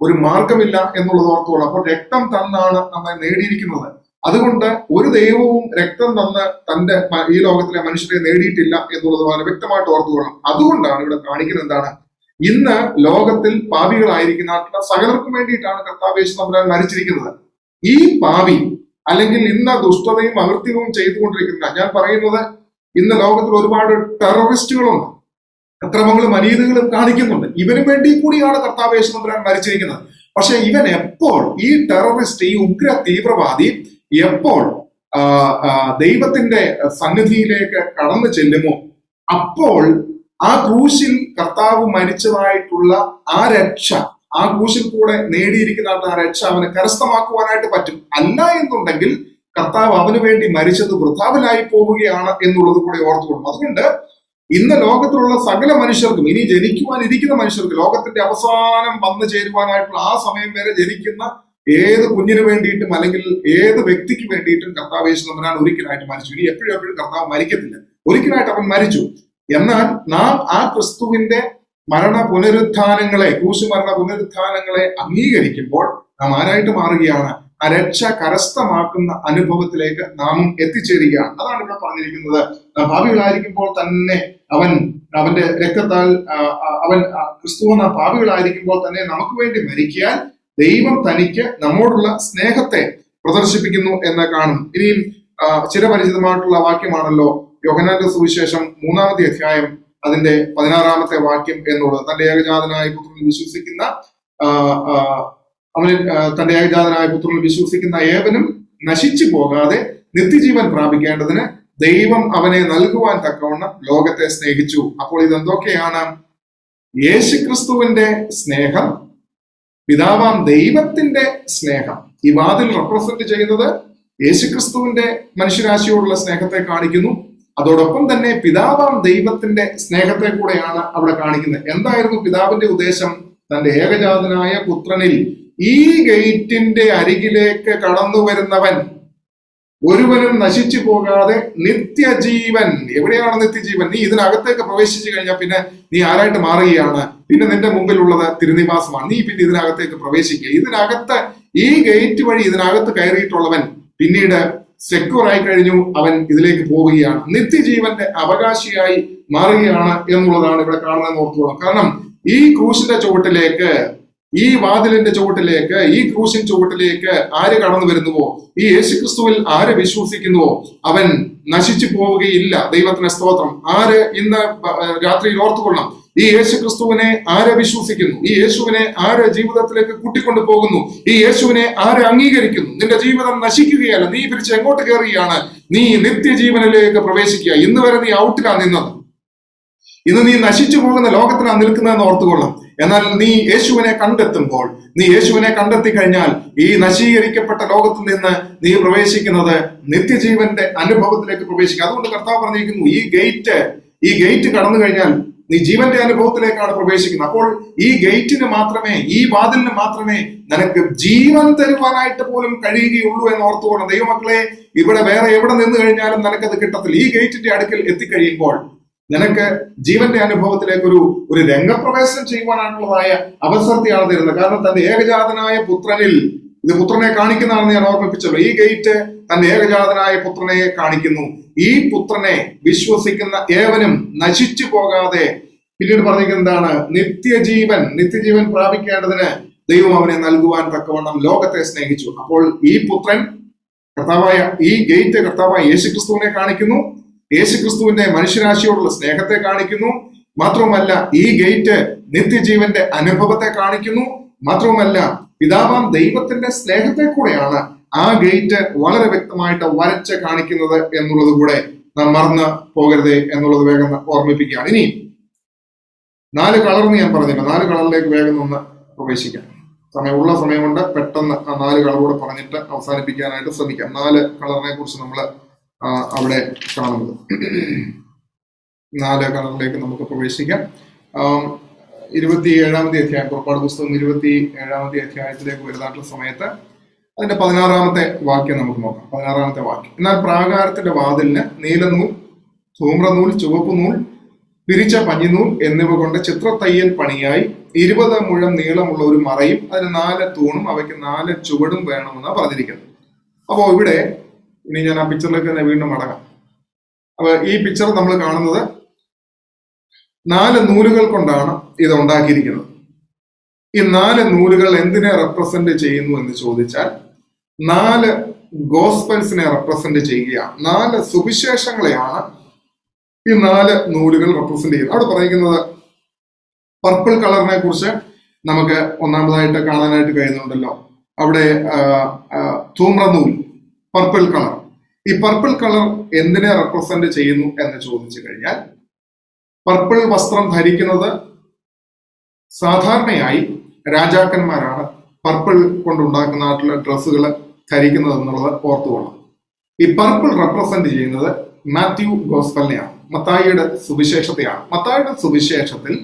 ഒരു മാർഗമില്ല എന്നുള്ളത് ഓർത്തോളാം. അപ്പോൾ രക്തം തന്നാണ് നമ്മെ നേടിയിരിക്കുന്നത്. അതുകൊണ്ട് ഒരു ദൈവവും രക്തം തന്ന് തന്റെ ഈ ലോകത്തിലെ മനുഷ്യരെ നേടിയിട്ടില്ല എന്നുള്ളത് വളരെ വ്യക്തമായിട്ട് ഓർത്തുകൊള്ളണം. അതുകൊണ്ടാണ് ഇവിടെ കാണിക്കുന്നത് എന്താണ്, ഇന്ന് ലോകത്തിൽ പാപികളായിരിക്കുന്ന സകലർക്കും വേണ്ടിയിട്ടാണ് കർത്താവ് യേശു തമ്പുരാൻ മരിച്ചിരിക്കുന്നത്. ഈ പാപി അല്ലെങ്കിൽ ഇന്ന് ദുഷ്ടതയും അകൃത്യവും ചെയ്തുകൊണ്ടിരിക്കുന്ന, ഞാൻ പറയുന്നത് ഇന്ന് ലോകത്തിൽ ഒരുപാട് ടെററിസ്റ്റുകളുണ്ട്, അക്രമങ്ങളും അനീതികളും കാണിക്കുന്നുണ്ട്. ഇവന് വേണ്ടി കൂടിയാണ് കർത്താവ് യേശു തമ്പുരാൻ മരിച്ചിരിക്കുന്നത്. പക്ഷെ ഇവൻ എപ്പോൾ, ഈ ടെററിസ്റ്റ്, ഈ ഉഗ്ര തീവ്രവാദി എപ്പോൾ ദൈവത്തിന്റെ സന്നിധിയിലേക്ക് കടന്നു ചെല്ലുമോ, അപ്പോൾ ആ ക്രൂശിൽ കർത്താവ് മരിച്ചതായിട്ടുള്ള ആ രക്ഷ, ആ ക്രൂശിൽ കൂടെ നേടിയിരിക്കുന്ന ആ രക്ഷ അവന് കരസ്ഥമാക്കുവാനായിട്ട് പറ്റും. അല്ല എന്നുണ്ടെങ്കിൽ കർത്താവ് അവന് വേണ്ടി മരിച്ചത് വൃഥാവിലായി പോവുകയാണ് എന്നുള്ളത് കൂടെ ഓർത്തുകൊള്ളും. അതുകൊണ്ട് ഇന്ന് ലോകത്തിലുള്ള സകല മനുഷ്യർക്കും, ഇനി ജനിക്കുവാനിരിക്കുന്ന മനുഷ്യർക്ക്, ലോകത്തിന്റെ അവസാനം വന്നു ചേരുവാനായിട്ടുള്ള ആ സമയം വരെ ജനിക്കുന്ന ഏത് കുഞ്ഞിന് വേണ്ടിയിട്ടും അല്ലെങ്കിൽ ഏത് വ്യക്തിക്ക് വേണ്ടിയിട്ടും കർത്താവ് യേശു തമ്പുരാൻ ഒരിക്കലായിട്ട് മരിച്ചു. ഇനി എപ്പോഴും കർത്താവ് മരിക്കത്തില്ല, ഒരിക്കലായിട്ട് അവൻ മരിച്ചു. എന്നാൽ നാം ആ ക്രിസ്തുവിന്റെ മരണ പുനരുത്ഥാനങ്ങളെ, ക്രൂശുമരണ പുനരുത്ഥാനങ്ങളെ അംഗീകരിക്കുമ്പോൾ നാം ആരായിട്ട് മാറുകയാണ്? ആ രക്ഷ കരസ്ഥമാക്കുന്ന അനുഭവത്തിലേക്ക് നാം എത്തിച്ചേരുകയാണ്. അതാണ് ഇവിടെ പറഞ്ഞിരിക്കുന്നത്. നാം ഭാവികളായിരിക്കുമ്പോൾ തന്നെ അവൻ അവന്റെ രക്തത്താൽ അവൻ ക്രിസ്തു എന്ന പാപികളായിരിക്കുമ്പോൾ തന്നെ നമുക്ക് വേണ്ടി മരിക്കാൻ ദൈവം തനിക്ക് നമ്മോടുള്ള സ്നേഹത്തെ പ്രദർശിപ്പിക്കുന്നു എന്ന് കാണും. ഇനിയും ചിരപരിചിതമായിട്ടുള്ള വാക്യമാണല്ലോ യോഹന്നാന്റെ സുവിശേഷം 3-ാമത്തെ അധ്യായം അതിന്റെ 16-ാമത്തെ വാക്യം എന്നുള്ളത്. തന്റെ ഏകജാതനായ പുത്രനിൽ വിശ്വസിക്കുന്ന തന്റെ ഏകജാതനായ പുത്രനിൽ വിശ്വസിക്കുന്ന ഏവനും നശിച്ചു പോകാതെ നിത്യജീവൻ പ്രാപിക്കേണ്ടതിന് ദൈവം അവനെ നൽകുവാൻ തക്കവണ്ണം ലോകത്തെ സ്നേഹിച്ചു. അപ്പോൾ ഇതെന്തൊക്കെയാണ്? യേശുക്രിസ്തുവിന്റെ സ്നേഹം, പിതാവാം ദൈവത്തിന്റെ സ്നേഹം. ഈ വാതിൽ റെപ്രസെന്റ് ചെയ്യുന്നത് യേശുക്രിസ്തുവിന്റെ മനുഷ്യരാശിയോടുള്ള സ്നേഹത്തെ കാണിക്കുന്നു. അതോടൊപ്പം തന്നെ പിതാവാം ദൈവത്തിന്റെ സ്നേഹത്തെ കൂടെയാണ് അവിടെ കാണിക്കുന്നത്. എന്തായിരുന്നു പിതാവിന്റെ ഉദ്ദേശം? തന്റെ ഏകജാതനായ പുത്രനിൽ ഈ ഗേറ്റിന്റെ അരികിലേക്ക് കടന്നു വരുന്നവൻ ഒരുവനും നശിച്ചു പോകാതെ നിത്യജീവൻ. എവിടെയാണ് നിത്യജീവൻ? നീ ഇതിനകത്തേക്ക് പ്രവേശിച്ചു കഴിഞ്ഞാൽ പിന്നെ നീ ആരായിട്ട് മാറുകയാണ്? പിന്നെ നിന്റെ മുമ്പിലുള്ളത് തിരുനിവാസമാണ്. നീ പിന്നെ ഇതിനകത്തേക്ക് പ്രവേശിക്കുക. ഇതിനകത്ത് ഈ ഗേറ്റ് വഴി ഇതിനകത്ത് കയറിയിട്ടുള്ളവൻ പിന്നീട് സെക്യൂർ ആയി കഴിഞ്ഞു, അവൻ ഇതിലേക്ക് പോവുകയാണ്, നിത്യജീവന്റെ അവകാശിയായി മാറുകയാണ് എന്നുള്ളതാണ് ഇവിടെ കാണുന്നതെന്ന് ഓർത്തോളാം. കാരണം ഈ ക്രൂശിന്റെ ചുവട്ടിലേക്ക്, ഈ വാതിലിന്റെ ചുവട്ടിലേക്ക്, ഈ ക്രൂശിൻ ചുവട്ടിലേക്ക് ആര് കടന്നു വരുന്നുവോ, ഈ യേശുക്രിസ്തുവിൽ ആര് വിശ്വസിക്കുന്നുവോ അവൻ നശിച്ചു പോവുകയില്ല. ദൈവത്തിന് സ്തോത്രം. ആര് ഇന്ന് രാത്രിയിൽ ഓർത്തുകൊള്ളണം, ഈ യേശുക്രിസ്തുവിനെ ആരെ വിശ്വസിക്കുന്നു, ഈ യേശുവിനെ ആര് ജീവിതത്തിലേക്ക് കൂട്ടിക്കൊണ്ടു പോകുന്നു, ഈ യേശുവിനെ ആര് അംഗീകരിക്കുന്നു, നിന്റെ ജീവിതം നശിക്കുകയല്ല, നീ പിരിച്ച് എങ്ങോട്ട് കയറുകയാണ്? നീ നിത്യജീവനിലേക്ക് പ്രവേശിക്കുക. ഇന്ന് വരെ നീ ഔട്ടിലാണ് നിന്നത്, ഇന്ന് നീ നശിച്ചു പോകുന്ന ലോകത്തിലാണ് നിൽക്കുന്നതെന്ന് ഓർത്തുകൊള്ളാം. എന്നാൽ നീ യേശുവിനെ കണ്ടെത്തുമ്പോൾ, നീ യേശുവിനെ കണ്ടെത്തി കഴിഞ്ഞാൽ ഈ നശീകരിക്കപ്പെട്ട ലോകത്തിൽ നിന്ന് നീ പ്രവേശിക്കുന്നത് നിത്യജീവന്റെ അനുഭവത്തിലേക്ക് പ്രവേശിക്കുക. അതുകൊണ്ട് കർത്താവ് പറഞ്ഞിരിക്കുന്നു, ഈ ഗേറ്റ് കടന്നു കഴിഞ്ഞാൽ നീ ജീവന്റെ അനുഭവത്തിലേക്കാണ് പ്രവേശിക്കുന്നത്. അപ്പോൾ ഈ ഗേറ്റിന് മാത്രമേ, ഈ വാതിലിന് മാത്രമേ നിനക്ക് ജീവൻ തരുവാനായിട്ട് പോലും കഴിയുകയുള്ളൂ എന്ന് ഓർത്തുകൊണ്ട് ദൈവമക്കളെ, ഇവിടെ വേറെ എവിടെ നിന്ന് കഴിഞ്ഞാലും നിനക്കത് കിട്ടത്തില്ല. ഈ ഗേറ്റിന്റെ അടുക്കൽ എത്തിക്കഴിയുമ്പോൾ നിനക്ക് ജീവന്റെ അനുഭവത്തിലേക്ക് ഒരു രംഗപ്രവേശനം ചെയ്യുവാനായിട്ടുള്ളതായ അവസരത്തെയാണ് തരുന്നത്. കാരണം തന്റെ ഏകജാതനായ പുത്രനിൽ, ഇത് പുത്രനെ കാണിക്കുന്നതാണെന്ന് ഞാൻ ഓർമ്മിപ്പിച്ചല്ലോ. ഈ ഗേറ്റ് തന്റെ ഏകജാതനായ പുത്രനെ കാണിക്കുന്നു. ഈ പുത്രനെ വിശ്വസിക്കുന്ന ഏവനും നശിച്ചു പോകാതെ, പിന്നീട് പറഞ്ഞിരിക്കുന്നത് എന്താണ്? നിത്യജീവൻ പ്രാപിക്കേണ്ടതിന് ദൈവം അവനെ നൽകുവാൻ തക്കവണ്ണം ലോകത്തെ സ്നേഹിച്ചു. അപ്പോൾ ഈ പുത്രൻ ഈ ഗേറ്റ് കർത്താവായ യേശുക്രിസ്തുവിനെ കാണിക്കുന്നു, യേശുക്രിസ്തുവിന്റെ മനുഷ്യരാശിയോടുള്ള സ്നേഹത്തെ കാണിക്കുന്നു. മാത്രവുമല്ല, ഈ ഗേറ്റ് നിത്യജീവന്റെ അനുഭവത്തെ കാണിക്കുന്നു. മാത്രവുമല്ല, പിതാവാം ദൈവത്തിന്റെ സ്നേഹത്തെ കൂടെയാണ് ആ ഗേറ്റ് വളരെ വ്യക്തമായിട്ട് വരച്ച് കാണിക്കുന്നത് എന്നുള്ളത് കൂടെ നാം മറന്ന് പോകരുതേ എന്നുള്ളത് വേഗം ഓർമ്മിപ്പിക്കുകയാണ്. ഇനി 4 കളർന്ന് ഞാൻ പറഞ്ഞില്ല, 4 കളറിലേക്ക് വേഗം ഒന്ന് പ്രവേശിക്കാം. ഉള്ള സമയം കൊണ്ട് പെട്ടെന്ന് ആ 4 കളറൂടെ പറഞ്ഞിട്ട് അവസാനിപ്പിക്കാനായിട്ട് ശ്രമിക്കാം. 4 കളറിനെ കുറിച്ച് നമ്മൾ അവിടെ കാണുന്നത്. 4 കളറിലേക്ക് നമുക്ക് പ്രവേശിക്കാം. 27-ാമത്തെ അധ്യായം, പുറപ്പാട് പുസ്തകം 27-ാമത്തെ അധ്യായത്തിലേക്ക് വരുന്നതായിട്ടുള്ള സമയത്ത് അതിന്റെ 16-ാമത്തെ വാക്യം നമുക്ക് നോക്കാം. 16-ാമത്തെ വാക്യം: എന്നാൽ പ്രാകാരത്തിന്റെ വാതിലിന് നീലനൂൽ, ധൂമ്രനൂൽ, ചുവപ്പ് നൂൽ, പിരിച്ച പഞ്ഞിനൂൽ എന്നിവ കൊണ്ട് ചിത്രത്തയ്യൽ പണിയായി 20 മുഴം നീളമുള്ള ഒരു മറയും അതിന് 4 തൂണും അവയ്ക്ക് 4 ചുവടും വേണമെന്നാണ് പറഞ്ഞിരിക്കുന്നത്. അപ്പോ ഇവിടെ ഇനി ഞാൻ ആ പിക്ചറിലേക്ക് തന്നെ വീണ്ടും മടങ്ങാം. അപ്പൊ ഈ പിക്ചർ നമ്മൾ കാണുന്നത് 4 നൂലുകൾ കൊണ്ടാണ് ഇത് ഉണ്ടാക്കിയിരിക്കുന്നത്. ഈ 4 നൂലുകൾ എന്തിനെ റെപ്രസെന്റ് ചെയ്യുന്നു എന്ന് ചോദിച്ചാൽ 4 ഗോസ്പൽസിനെ റെപ്രസെന്റ് ചെയ്യുകയാണ്. 4 സുവിശേഷങ്ങളെയാണ് ഈ 4 നൂലുകൾ റെപ്രസെന്റ് ചെയ്യുന്നത്. അവിടെ പറയുന്നത് പർപ്പിൾ കളറിനെ കുറിച്ച് നമുക്ക് ഒന്നാമതായിട്ട് കാണാനായിട്ട് കഴിയുന്നുണ്ടല്ലോ. അവിടെ ധൂമ്രനൂൽ, പർപ്പിൾ കളർ. ഈ പർപ്പിൾ കളർ എന്തിനെ റെപ്രസെന്റ് ചെയ്യുന്നു എന്ന് ചോദിച്ചു കഴിഞ്ഞാൽ, പർപ്പിൾ വസ്ത്രം ധരിക്കുന്നത് സാധാരണയായി രാജാക്കന്മാരാണ് പർപ്പിൾ കൊണ്ടുണ്ടാക്കുന്ന ഡ്രസ്സുകൾ ധരിക്കുന്നത് എന്നുള്ളത് ഓർത്തുകൊള്ളണം. ഈ പർപ്പിൾ റെപ്രസെന്റ് ചെയ്യുന്നത് മാത്യു ഗോസ്പലിനെയാണ്, മത്തായിയുടെ സുവിശേഷത്തെയാണ്. മത്തായിയുടെ സുവിശേഷത്തിൽ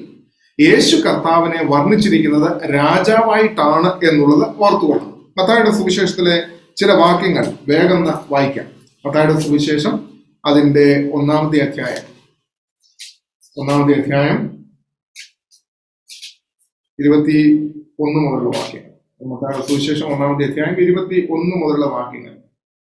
യേശു കർത്താവിനെ വർണ്ണിച്ചിരിക്കുന്നത് രാജാവായിട്ടാണ് എന്നുള്ളത് ഓർത്തുകൊള്ളണം. മത്തായിയുടെ സുവിശേഷത്തിലെ ചില വാക്യങ്ങൾ വേഗം വായിക്കാം. മത്തായിയുടെ സുവിശേഷം അതിന്റെ 1-ാമത്തെ അധ്യായം 21 മുതലുള്ള വാക്യങ്ങൾ. മത്തായിയുടെ സുവിശേഷം 1-ാമത്തെ അധ്യായം 21 മുതലുള്ള വാക്യങ്ങൾ.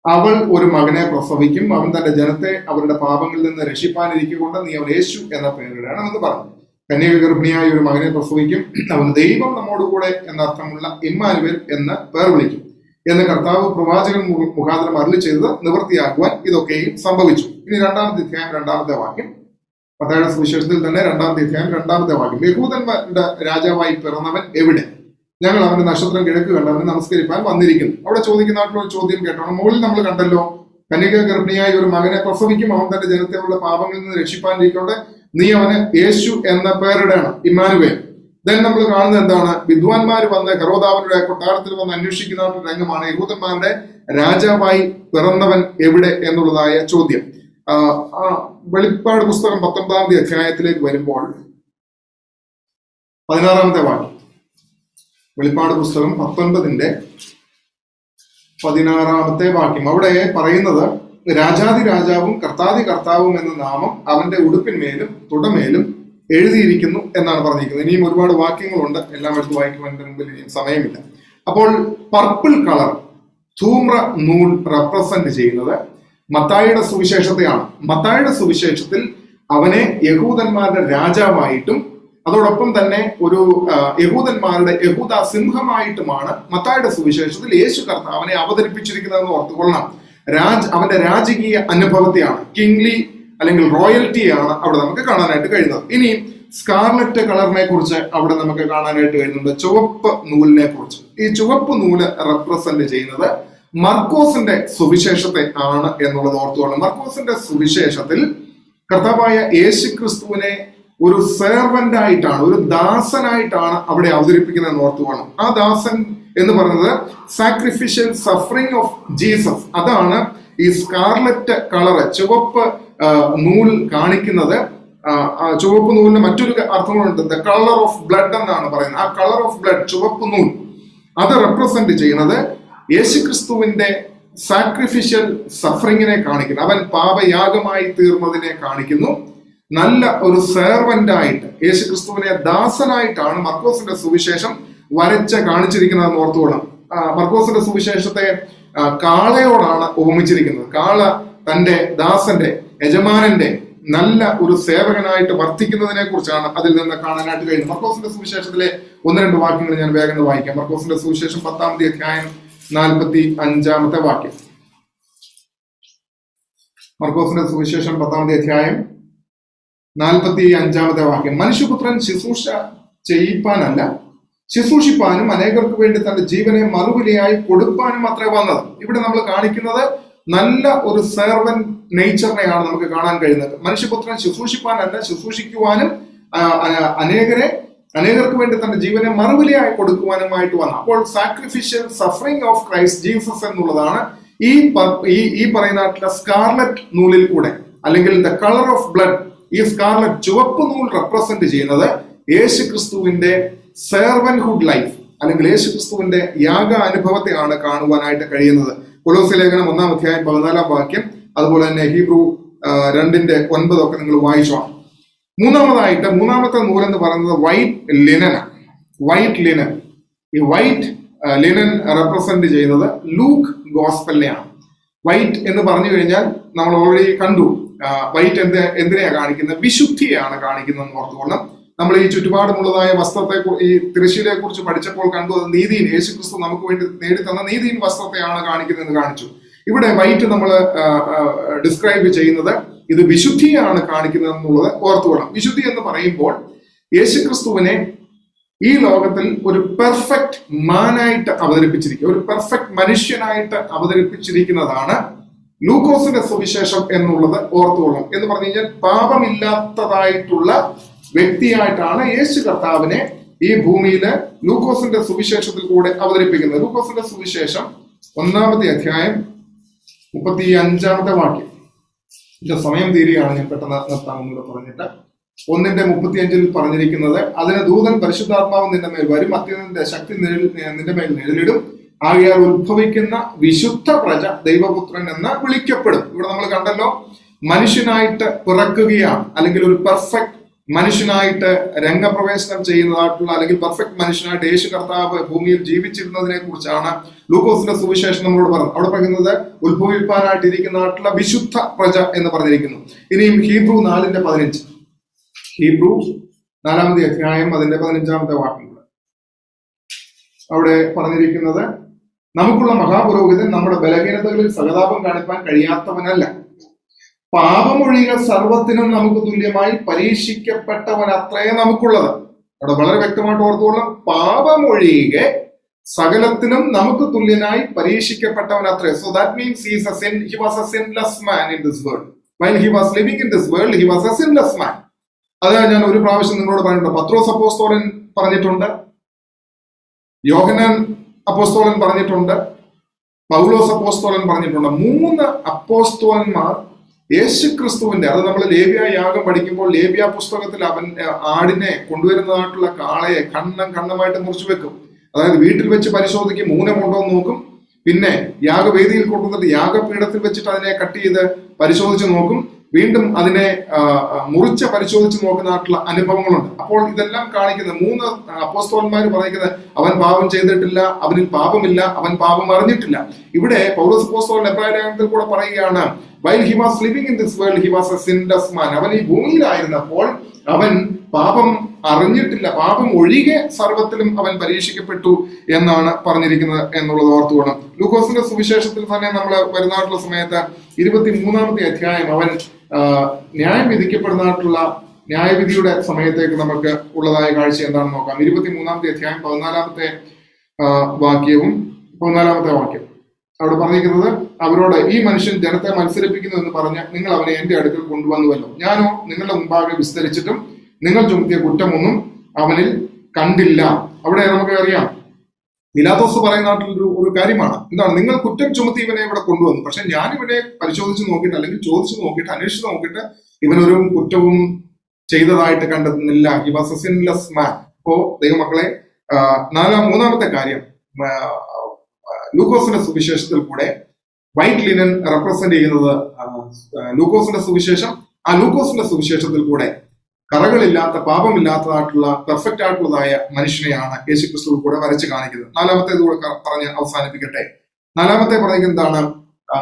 അവൾ ഒരു മകനെ പ്രസവിക്കും, അവൻ തന്റെ ജനത്തെ അവരുടെ പാപങ്ങളിൽ നിന്ന് രക്ഷിപ്പാനിരിക്കൊണ്ട് നീ അവൻ യേശു എന്ന പേരിടണം എന്ന് പറഞ്ഞു. കന്യക ഗർഭിണിയായ ഒരു മകനെ പ്രസവിക്കും, അവന് ദൈവം നമ്മോടുകൂടെ എന്നർത്ഥമുള്ള ഇമ്മാനുവേൽ എന്ന് പേർ വിളിക്കും എന്ന് കർത്താവ് പ്രവാചകൻ മുഖാന്തരം അരുളി ചെയ്തത് നിവൃത്തിയാക്കുവാൻ ഇതൊക്കെയും സംഭവിച്ചു. ഇനി 2-ാമത്തെ അധ്യായം 2-ാമത്തെ വാക്യം. മത്തായിയുടെ സുവിശേഷത്തിൽ തന്നെ 2-ാമത്തെ അധ്യായം 2-ാമത്തെ വാക്യം. യഹൂദന്മാരുടെ രാജാവായി പിറന്നവൻ എവിടെ? ഞങ്ങൾ അവന്റെ നക്ഷത്രം കിഴക്ക് കണ്ടവനെ നമസ്കരിപ്പാൻ വന്നിരിക്കുന്നു. അവിടെ ചോദിക്കുന്നതായിട്ടുള്ള ഒരു ചോദ്യം കേട്ടോണം. മുകളിൽ നമ്മൾ കണ്ടല്ലോ, കന്യക ഗർഭിണിയായ ഒരു മകനെ പ്രസവിക്കും, അവൻ തന്റെ ജനത്തെ അവരുടെ പാപങ്ങളിൽ നിന്ന് രക്ഷിപ്പാനിരിക്കൊണ്ട് നീ അവന് യേശു എന്ന പേരിടണം, ഇമ്മാനുവേൽ. ദെൻ നമ്മൾ കാണുന്നത് എന്താണ്? വിദ്വാൻമാർ വന്ന് ഹെരോദാവിന്റെ കൊട്ടാരത്തിൽ വന്ന് അന്വേഷിക്കുന്ന ഒരു രംഗമാണ്. യഹൂദന്മാരുടെ രാജാവായി പിറന്നവൻ എവിടെ എന്നുള്ളതായ ചോദ്യം. വെളിപ്പാട് പുസ്തകം 19-ാമത്തെ അധ്യായത്തിലേക്ക് വരുമ്പോൾ 16-ാമത്തെ വാക്യം. വെളിപ്പാട് പുസ്തകം 19-ന്റെ 16-ാമത്തെ വാക്യം. അവിടെ പറയുന്നത്, രാജാതി രാജാവും കർത്താതി കർത്താവും എന്ന നാമം അവന്റെ ഉടുപ്പിന്മേലും തുടമേലും എഴുതിയിരിക്കുന്നു എന്നാണ് പറഞ്ഞിരിക്കുന്നത്. ഇനിയും ഒരുപാട് വാക്യങ്ങളുണ്ട്, എല്ലാം എടുത്ത് വായിക്കുവാൻ എന്റെ മുമ്പിൽ ഇനിയും സമയമില്ല. അപ്പോൾ പർപ്പിൾ കളർ ധൂമ്ര നൂൽ റെപ്രസെന്റ് ചെയ്യുന്നത് മത്തായിയുടെ സുവിശേഷത്തെയാണ്. മത്തായിയുടെ സുവിശേഷത്തിൽ അവനെ യഹൂദന്മാരുടെ രാജാവായിട്ടും അതോടൊപ്പം തന്നെ ഒരു യഹൂദന്മാരുടെ യഹൂദ സിംഹമായിട്ടുമാണ് മത്തായിയുടെ സുവിശേഷത്തിൽ യേശു കർത്താവിനെ അവതരിപ്പിച്ചിരിക്കുന്നതെന്ന് ഓർത്തുകൊള്ളണം. അവന്റെ രാജകീയ അനുഭവത്തെയാണ്, കിങ്ലി അല്ലെങ്കിൽ റോയൽറ്റിയാണ് അവിടെ നമുക്ക് കാണാനായിട്ട് കഴിയുന്നത്. ഇനി സ്കാർലറ്റ് കളറിനെ കുറിച്ച് അവിടെ നമുക്ക് കാണാനായിട്ട് കഴിയുന്നുണ്ട്, ചുവപ്പ് നൂലിനെ കുറിച്ച്. ഈ ചുവപ്പ് നൂല് റെപ്രസെന്റ് ചെയ്യുന്നത് മർക്കോസിന്റെ സുവിശേഷത്തെ ആണ് എന്നുള്ളത് ഓർത്തുകൊള്ളണം. മർക്കോസിന്റെ സുവിശേഷത്തിൽ കർത്താവായ യേശു ക്രിസ്തുവിനെ ഒരു സെർവന്റ് ആയിട്ടാണ്, ഒരു ദാസനായിട്ടാണ് അവിടെ അവതരിപ്പിക്കുന്നത് ഓർത്തുകൊള്ളണം. ആ ദാസൻ എന്ന് പറയുന്നത് സാക്രിഫിഷ്യൽ സഫറിംഗ് ഓഫ് ജീസസ്. അതാണ് ഈ സ്കാർലറ്റ് കളറ്, ചുവപ്പ് നൂൽ കാണിക്കുന്നത്. ചുവപ്പ് നൂലിന് മറ്റൊരു അർത്ഥങ്ങളുണ്ട്, ദ കളർ ഓഫ് ബ്ലഡ് എന്നാണ് പറയുന്നത്. ആ കളർ ഓഫ് ബ്ലഡ്, ചുവപ്പ് നൂൽ, അത് റെപ്രസെന്റ് ചെയ്യുന്നത് യേശുക്രിസ്തുവിന്റെ സാക്രിഫിഷ്യൽ സഫറിങ്ങിനെ കാണിക്കുന്നു. അവൻ പാപയാഗമായി തീർന്നതിനെ കാണിക്കുന്നു. നല്ല ഒരു സെർവന്റ് ആയിട്ട് യേശുക്രിസ്തുവിനെ ദാസനായിട്ടാണ് മർക്കോസിന്റെ സുവിശേഷം വരച്ച് കാണിച്ചിരിക്കുന്നതെന്ന് ഓർത്തുകൊള്ളണം. മർക്കോസിന്റെ സുവിശേഷത്തെ കാളയോടാണ് ഉപമിച്ചിരിക്കുന്നത്. കാള തന്റെ ദാസന്റെ യജമാനന്റെ നല്ല ഒരു സേവകനായിട്ട് വർത്തിക്കുന്നതിനെ കുറിച്ചാണ് അതിൽ നിന്ന് കാണാനായിട്ട് കഴിയുന്നത്. മർക്കോസിന്റെ സുവിശേഷത്തിലെ 1-2 വാക്യങ്ങൾ ഞാൻ വേഗം വായിക്കാം. മർക്കോസിന്റെ സുവിശേഷം 10-ാമത്തെ അധ്യായം 45-ാമത്തെ വാക്യം. മർക്കോസിന്റെ സുവിശേഷം 10-ാമത്തെ അധ്യായം 45-ാമത്തെ വാക്യം. മനുഷ്യപുത്രൻ ശുശ്രൂഷ ചെയ്യിപ്പാനല്ല, ശുശ്രൂഷിപ്പാനും അനേകർക്ക് വേണ്ടി തന്റെ ജീവനെ മറുവിലയായി കൊടുപ്പാനും അത്രേ വന്നത്. ഇവിടെ നമ്മൾ കാണിക്കുന്നത് നല്ല ഒരു സെർവന്റ് നേച്ചറിനെയാണ് നമുക്ക് കാണാൻ കഴിയുന്നത്. മനുഷ്യപുത്രൻ ശുശ്രൂഷിപ്പാനല്ല, ശുശ്രൂഷിക്കുവാനും അനേകർക്ക് വേണ്ടി തന്റെ ജീവനെ മറുവിലയായി കൊടുക്കുവാനുമായിട്ട് വന്നു. അപ്പോൾ sacrificial suffering of Christ Jesus എന്നുള്ളതാണ് ഈ പറയുന്ന സ്കാർലറ്റ് നൂലിൽ കൂടെ, അല്ലെങ്കിൽ ദ കളർ ഓഫ് ബ്ലഡ്, ഈ സ്കാർലറ്റ് ചുവപ്പ് നൂൽ റെപ്രസെന്റ് ചെയ്യുന്നത് യേശു ക്രിസ്തുവിന്റെ സെർവൻഹുഡ് ലൈഫ്, അല്ലെങ്കിൽ യേശു ക്രിസ്തുവിന്റെ യാഗ അനുഭവത്തെയാണ് കാണുവാനായിട്ട് കഴിയുന്നത്. കൊലോസ്യ ലേഖനം 1-ാം അധ്യായം 14-ാം വാക്യം, അതുപോലെ തന്നെ ഹീബ്രു 2-9 ഒക്കെ നിങ്ങൾ വായിച്ചോണം. മൂന്നാമത്തെ നൂലെന്ന് പറയുന്നത് വൈറ്റ് ലിനൻ. വൈറ്റ് ലിനൻ, ഈ വൈറ്റ് ലിനൻ റെപ്രസെന്റ് ചെയ്യുന്നത് ലൂക്ക് ഗോസ്പലിനെയാണ്. വൈറ്റ് എന്ന് പറഞ്ഞു കഴിഞ്ഞാൽ നമ്മൾ ഓൾറെഡി കണ്ടു, വൈറ്റ് എന്തിനെയാണ് കാണിക്കുന്നത്? വിശുദ്ധിയാണ് കാണിക്കുന്നത് ഓർത്തുകൊള്ളണം. നമ്മൾ ഈ ചുറ്റുപാടുമുള്ളതായ വസ്ത്രത്തെ, ഈ തിരശ്ശീലയെ കുറിച്ച് പഠിച്ചപ്പോൾ കണ്ടു, അത് നീതിயின், യേശുക്രിസ്തു നമുക്ക് വേണ്ടി നേടിത്തന്ന നീതിயின் വസ്ത്രത്തെയാണ് കാണിക്കുന്നതെന്ന് കാണിച്ചു. ഇവിടെ വൈറ്റ് നമ്മൾ ഡിസ്ക്രൈബ് ചെയ്യുന്നത് ഇത് വിശുദ്ധിയാണ് കാണിക്കുന്നത് എന്നുള്ളത് ഓർത്തുകൊള്ളണം. വിശുദ്ധി എന്ന് പറയുമ്പോൾ യേശുക്രിസ്തുവിനെ ഈ ലോകത്തിൽ ഒരു പെർഫെക്റ്റ് മാനായിട്ട് അവതരിപ്പിച്ചിരിക്കുക, ഒരു പെർഫെക്റ്റ് മനുഷ്യനായിട്ട് അവതരിപ്പിച്ചിരിക്കുന്നതാണ് ലൂക്കോസിന്റെ സുവിശേഷം എന്നുള്ളത് ഓർത്തുകൊള്ളണം. എന്ന് പറഞ്ഞു കഴിഞ്ഞാൽ പാപമില്ലാത്തതായിട്ടുള്ള വ്യക്തിയായിട്ടാണ് യേശു കർത്താവിനെ ഈ ഭൂമിയില് ലൂക്കോസിന്റെ സുവിശേഷത്തിൽ കൂടെ അവതരിപ്പിക്കുന്നത്. ലൂക്കോസിന്റെ സുവിശേഷം 1-ാമത്തെ അധ്യായം 35-ാമത്തെ വാക്യം. ഇതിന്റെ സമയം തീരുകയാണ്, ഞാൻ പെട്ടെന്ന് നിർത്താമെന്നൂടെ പറഞ്ഞിട്ട്. 1:35 പറഞ്ഞിരിക്കുന്നത്, അതിന് ദൂതൻ പരിശുദ്ധാത്മാവ് നിന്റെ മേൽ വരും, അത്യുന്നതന്റെ ശക്തി നിന്റെ മേൽ നിഴലിടും, ആകയാൽ ഉത്ഭവിക്കുന്ന വിശുദ്ധ പ്രജ ദൈവപുത്രൻ എന്ന് വിളിക്കപ്പെടും. ഇവിടെ നമ്മൾ കണ്ടല്ലോ, മനുഷ്യനായിട്ട് പിറക്കുകയാണ്, അല്ലെങ്കിൽ ഒരു പെർഫെക്റ്റ് മനുഷ്യനായിട്ട് രംഗപ്രവേശനം ചെയ്യുന്നതായിട്ടുള്ള അല്ലെങ്കിൽ പെർഫെക്റ്റ് മനുഷ്യനായിട്ട് യേശു കർത്താവ് ഭൂമിയിൽ ജീവിച്ചിരുന്നതിനെ കുറിച്ചാണ് ലൂക്കോസിന്റെ സുവിശേഷം നമ്മളോട് പറഞ്ഞത്. അവിടെ പറയുന്നത് ഉത്ഭവിപ്പാനായിട്ടിരിക്കുന്നതായിട്ടുള്ള വിശുദ്ധ പ്രജ എന്ന് പറഞ്ഞിരിക്കുന്നു. ഇനിയും ഹീബ്രു 4:15, ഹീബ്രു 4-ാമത്തെ അധ്യായം അതിന്റെ 15-ാമത്തെ വാക്യം കൂടെ അവിടെ പറഞ്ഞിരിക്കുന്നത്, നമുക്കുള്ള മഹാപുരോഹിതൻ നമ്മുടെ ബലഹീനതകളിൽ സഹതാപം കാണിപ്പാൻ കഴിയാത്തവനല്ല, പാപമൊഴികൾ സർവത്തിനും നമുക്ക് തുല്യമായി പരീക്ഷിക്കപ്പെട്ടവൻ അത്രേ നമുക്കുള്ളത്. അവിടെ വളരെ വ്യക്തമായിട്ട് ഓർത്തുകൊള്ളാം, പാപമൊഴികെ സകലത്തിനും നമുക്ക് തുല്യനായി പരീക്ഷിക്കപ്പെട്ടവൻ അത്രേ. So that means he was a sinless man in this world. While he was living in this world, he was a sinless man. അത് ഞാൻ ഒരു പ്രാവശ്യം നിങ്ങളോട് പറഞ്ഞിട്ടുണ്ട്. പത്രോസ് അപ്പോസ്തലൻ പറഞ്ഞിട്ടുണ്ട്, യോഹന്നാൻ അപ്പോസ്തലൻ പറഞ്ഞിട്ടുണ്ട്, പൗലോസ് അപ്പോസ്തലൻ പറഞ്ഞിട്ടുണ്ട്. 3 അപ്പോസ്തലന്മാർ യേശുക്രിസ്തുവിന്റെ, അത് നമ്മൾ ലേവ്യ യാഗം പഠിക്കുമ്പോൾ ലേവ്യ പുസ്തകത്തിൽ അവൻ ആടിനെ കൊണ്ടുവരുന്നതായിട്ടുള്ള കാളയെ ഖണ്ഡമായിട്ട് മുറിച്ചു വെക്കും. അതായത് വീട്ടിൽ വെച്ച് പരിശോധിക്കും, മൂലമുണ്ടോ എന്ന് നോക്കും. പിന്നെ യാഗവേദിയിൽ കൊണ്ടുവന്നിട്ട് യാഗപീഠത്തിൽ വെച്ചിട്ട് അതിനെ കട്ട് ചെയ്ത് പരിശോധിച്ച് നോക്കും. വീണ്ടും അതിനെ മുറിച്ച് പരിശോധിച്ച് നോക്കുന്നതായിട്ടുള്ള അനുഭവങ്ങളുണ്ട്. അപ്പോൾ ഇതെല്ലാം കാണിക്കുന്നത് 3 അപ്പോസ്തലന്മാർ പറയുന്നത് അവൻ പാപം ചെയ്തിട്ടില്ല, അവനിൽ പാപമില്ല, അവൻ പാപം അറിഞ്ഞിട്ടില്ല. ഇവിടെ പൗലോസ് അപ്പോസ്തലൻ എബ്രായ ലേഖനത്തിൽ കൂടെ പറയുകയാണ്, while he was living in this world, he was a sinless man. അവൻ ഈ ഭൂമിയിലായിരുന്നപ്പോൾ അവൻ പാപം അറിഞ്ഞിട്ടില്ല, പാപം ഒഴികെ സർവത്തിലും അവൻ പരീക്ഷിക്കപ്പെട്ടു എന്നാണ് പറഞ്ഞിരിക്കുന്നത് എന്നുള്ളത് ഓർത്തുകൊള്ളണം. ലൂക്കോസിന്റെ സുവിശേഷത്തിൽ തന്നെ നമ്മൾ വരുന്നതായിട്ടുള്ള സമയത്ത് 23-ാമത്തെ അധ്യായം അവൻ ന്യായം വിധിക്കപ്പെടുന്നതായിട്ടുള്ള ന്യായവിധിയുടെ സമയത്തേക്ക് നമുക്ക് ഉള്ളതായ കാഴ്ച എന്താണെന്ന് നോക്കാം. 23-ാമത്തെ അധ്യായം 14-ാമത്തെ വാക്യവും 14-ാമത്തെ വാക്യം അവിടെ പറഞ്ഞിരിക്കുന്നത്, അവരോട് ഈ മനുഷ്യൻ ജനത്തെ മത്സരിപ്പിക്കുന്നു എന്ന് പറഞ്ഞ് നിങ്ങൾ അവനെ എന്റെ അടുക്കൽ കൊണ്ടുവന്നുവല്ലോ. ഞാനോ നിങ്ങളുടെ മുമ്പാകെ വിസ്തരിച്ചിട്ടും നിങ്ങൾ ചുമത്തിയ കുറ്റമൊന്നും അവനിൽ കണ്ടില്ല. അവിടെ നമുക്ക് അറിയാം, പിലാത്തോസ് പറയുന്ന ഒരു കാര്യമാണ്. എന്താണ്? നിങ്ങൾ കുറ്റം ചുമത്തി ഇവനെ ഇവിടെ കൊണ്ടുവന്നു, പക്ഷെ ഞാൻ ഇവനെ പരിശോധിച്ച് നോക്കിയിട്ട് അല്ലെങ്കിൽ ചോദിച്ചു നോക്കിയിട്ട് അന്വേഷിച്ച് നോക്കിയിട്ട് ഇവനൊരു കുറ്റവും ചെയ്തതായിട്ട് കണ്ടെത്തുന്നില്ല. ഹി വാസ് എ സിൻലെസ് മാൻ. അപ്പോ ദൈവമക്കളെ, 3-ാമത്തെ കാര്യം, ലൂക്കോസിന്റെ സുവിശേഷത്തിൽ കൂടെ വൈറ്റ് ലിനൻ റെപ്രസെന്റ് ചെയ്യുന്നത് ലൂക്കോസിന്റെ സുവിശേഷം. ആ ലൂക്കോസിന്റെ സുവിശേഷത്തിൽ കൂടെ കറകളില്ലാത്ത, പാപമില്ലാത്തതായിട്ടുള്ള, പെർഫെക്റ്റ് ആയിട്ടുള്ളതായ മനുഷ്യനെയാണ് യേശുക്രിസ്തു കൂടെ വരച്ച് കാണിക്കുന്നത്. 4-ാമത്തേത് കൂടെ പറഞ്ഞ് അവസാനിപ്പിക്കട്ടെ. 4-ാമത്തെ പറയുന്നത് എന്താണ്?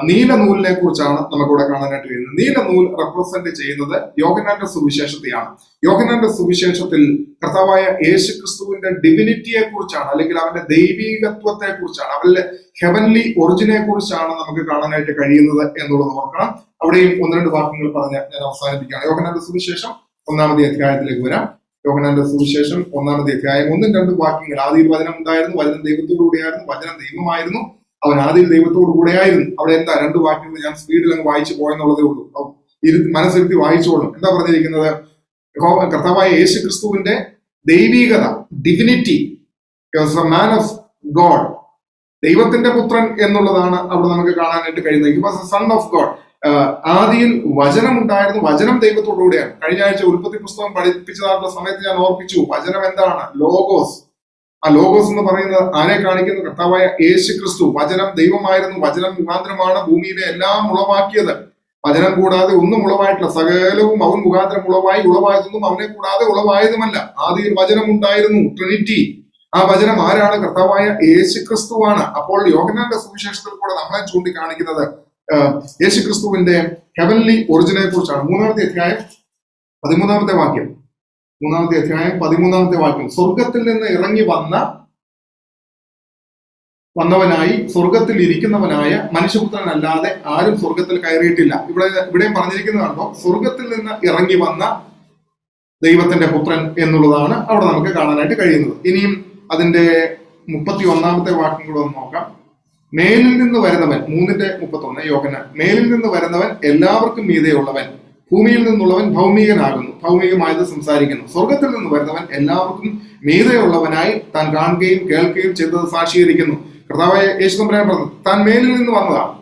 നീലനൂലിനെ കുറിച്ചാണ് നമുക്കിവിടെ കാണാനായിട്ട് കഴിയുന്നത്. നീലനൂൽ റെപ്രസെന്റ് ചെയ്യുന്നത് യോഹന്നാന്റെ സുവിശേഷത്തെയാണ്. യോഹന്നാന്റെ സുവിശേഷത്തിൽ കർത്താവായ യേശുക്രിസ്തുവിന്റെ ഡിവിനിറ്റിയെ കുറിച്ചാണ്, അല്ലെങ്കിൽ അവന്റെ ദൈവീകത്വത്തെ കുറിച്ചാണ്, അവന്റെ ഹെവൻലി ഒറിജിനെ കുറിച്ചാണ് നമുക്ക് കാണാനായിട്ട് കഴിയുന്നത് എന്നുള്ളത് ഓർക്കണം. അവിടെയും 1-2 വാക്യങ്ങൾ പറഞ്ഞ് ഞാൻ അവസാനിപ്പിക്കുകയാണ്. യോഹന്നാന്റെ സുവിശേഷം 1-ാമത്തെ അധ്യായത്തിലേക്ക് വരാം. യോഹന്നാന്റെ സുവിശേഷം 1-ാമത്തെ അധ്യായം 1-2 വാക്യങ്ങൾ. ആദിയിൽ വചനം ഉണ്ടായിരുന്നു, വചനം ദൈവത്തോടു കൂടിയായിരുന്നു, വചനം ദൈവമായിരുന്നു, അവൻ ആദിയിൽ ദൈവത്തോടു കൂടെ ആയിരുന്നു. അവിടെ എന്താ 2 വാക്യങ്ങൾ ഞാൻ സ്പീഡിൽ അങ്ങ് വായിച്ചു പോയെന്നുള്ളതേ ഉള്ളൂ. മനസ്സിരുത്തി വായിച്ചോളും. എന്താ പറഞ്ഞിരിക്കുന്നത്? കർത്താവായ യേശു ക്രിസ്തുവിന്റെ ദൈവീകത, ഡിവിനിറ്റി, മാൻ ഓഫ് ഗോഡ്, ദൈവത്തിന്റെ പുത്രൻ എന്നുള്ളതാണ് അവിടെ നമുക്ക് കാണാനായിട്ട് കഴിയുന്നത്. He was a son of God. ആദിയിൽ വചനം ഉണ്ടായിരുന്നു, വചനം ദൈവത്തോടുകൂടെയാണ്. കഴിഞ്ഞ ആഴ്ച ഉൽപ്പത്തി പുസ്തകം പഠിപ്പിച്ചതായിട്ടുള്ള സമയത്ത് ഞാൻ ഓർപ്പിച്ചു, വചനം എന്താണ്? ലോഗോസ്. ആ ലോഗോസ് എന്ന് പറയുന്നത് ആരെ കാണിക്കുന്നു? കർത്താവായ യേശു ക്രിസ്തു. വചനം ദൈവമായിരുന്നു, വചനം മുഖാന്തരമാണ് ഭൂമിയിലെ എല്ലാം ഉളവാക്കിയത്. വചനം കൂടാതെ ഒന്നും ഉളവായിട്ടില്ല. സകലവും അവൻ മുഖാന്തരം ഉളവായതൊന്നും അവനെ കൂടാതെ ഉളവായതുമല്ല. ആദിയിൽ വചനം ഉണ്ടായിരുന്നു, ട്രിനിറ്റി. ആ വചനം ആരാണ്? കർത്താവായ യേശു ക്രിസ്തുവാണ്. അപ്പോൾ യോഹന്നാന്റെ സുവിശേഷത്തിൽ കൂടെ നമ്മളെ ചൂണ്ടിക്കാണിക്കുന്നത് യേശു ക്രിസ്തുവിന്റെ ഹെവൻലി ഒറിജിനെ കുറിച്ചാണ്. 3-ാമത്തെ അധ്യായം 13-ാമത്തെ വാക്യം. 3-ാമത്തെ അധ്യായം 13-ാമത്തെ വാക്യം. സ്വർഗത്തിൽ നിന്ന് ഇറങ്ങി വന്നവനായി സ്വർഗത്തിൽ ഇരിക്കുന്നവനായ മനുഷ്യപുത്രനല്ലാതെ ആരും സ്വർഗത്തിൽ കയറിയിട്ടില്ല. ഇവിടെയും പറഞ്ഞിരിക്കുന്നതാണോ? സ്വർഗത്തിൽ നിന്ന് ഇറങ്ങി വന്ന ദൈവത്തിന്റെ പുത്രൻ എന്നുള്ളതാണ് അവിടെ നമുക്ക് കാണാനായിട്ട് കഴിയുന്നത്. ഇനിയും അതിന്റെ 31-ാമത്തെ വാക്യം കൂടെ ഒന്ന് നോക്കാം. മേലിൽ നിന്ന് വരുന്നവൻ, 3:31 യോഹന്നാൻ, മേലിൽ നിന്ന് വരുന്നവൻ എല്ലാവർക്കും മീതെയുള്ളവൻ, ഭൂമിയിൽ നിന്നുള്ളവൻ ഭൗമികനാകുന്നു, ഭൗമികമായത് സംസാരിക്കുന്നു. സ്വർഗത്തിൽ നിന്ന് വരുന്നവൻ എല്ലാവർക്കും മീതെയുള്ളവനായി താൻ കാണുകയും കേൾക്കുകയും ചെയ്തത് സാക്ഷീകരിക്കുന്നു. കർത്താവായ യേശു തമ്പുരാൻ പറഞ്ഞു, താൻ മേലിൽ നിന്ന് വന്നതാണ്.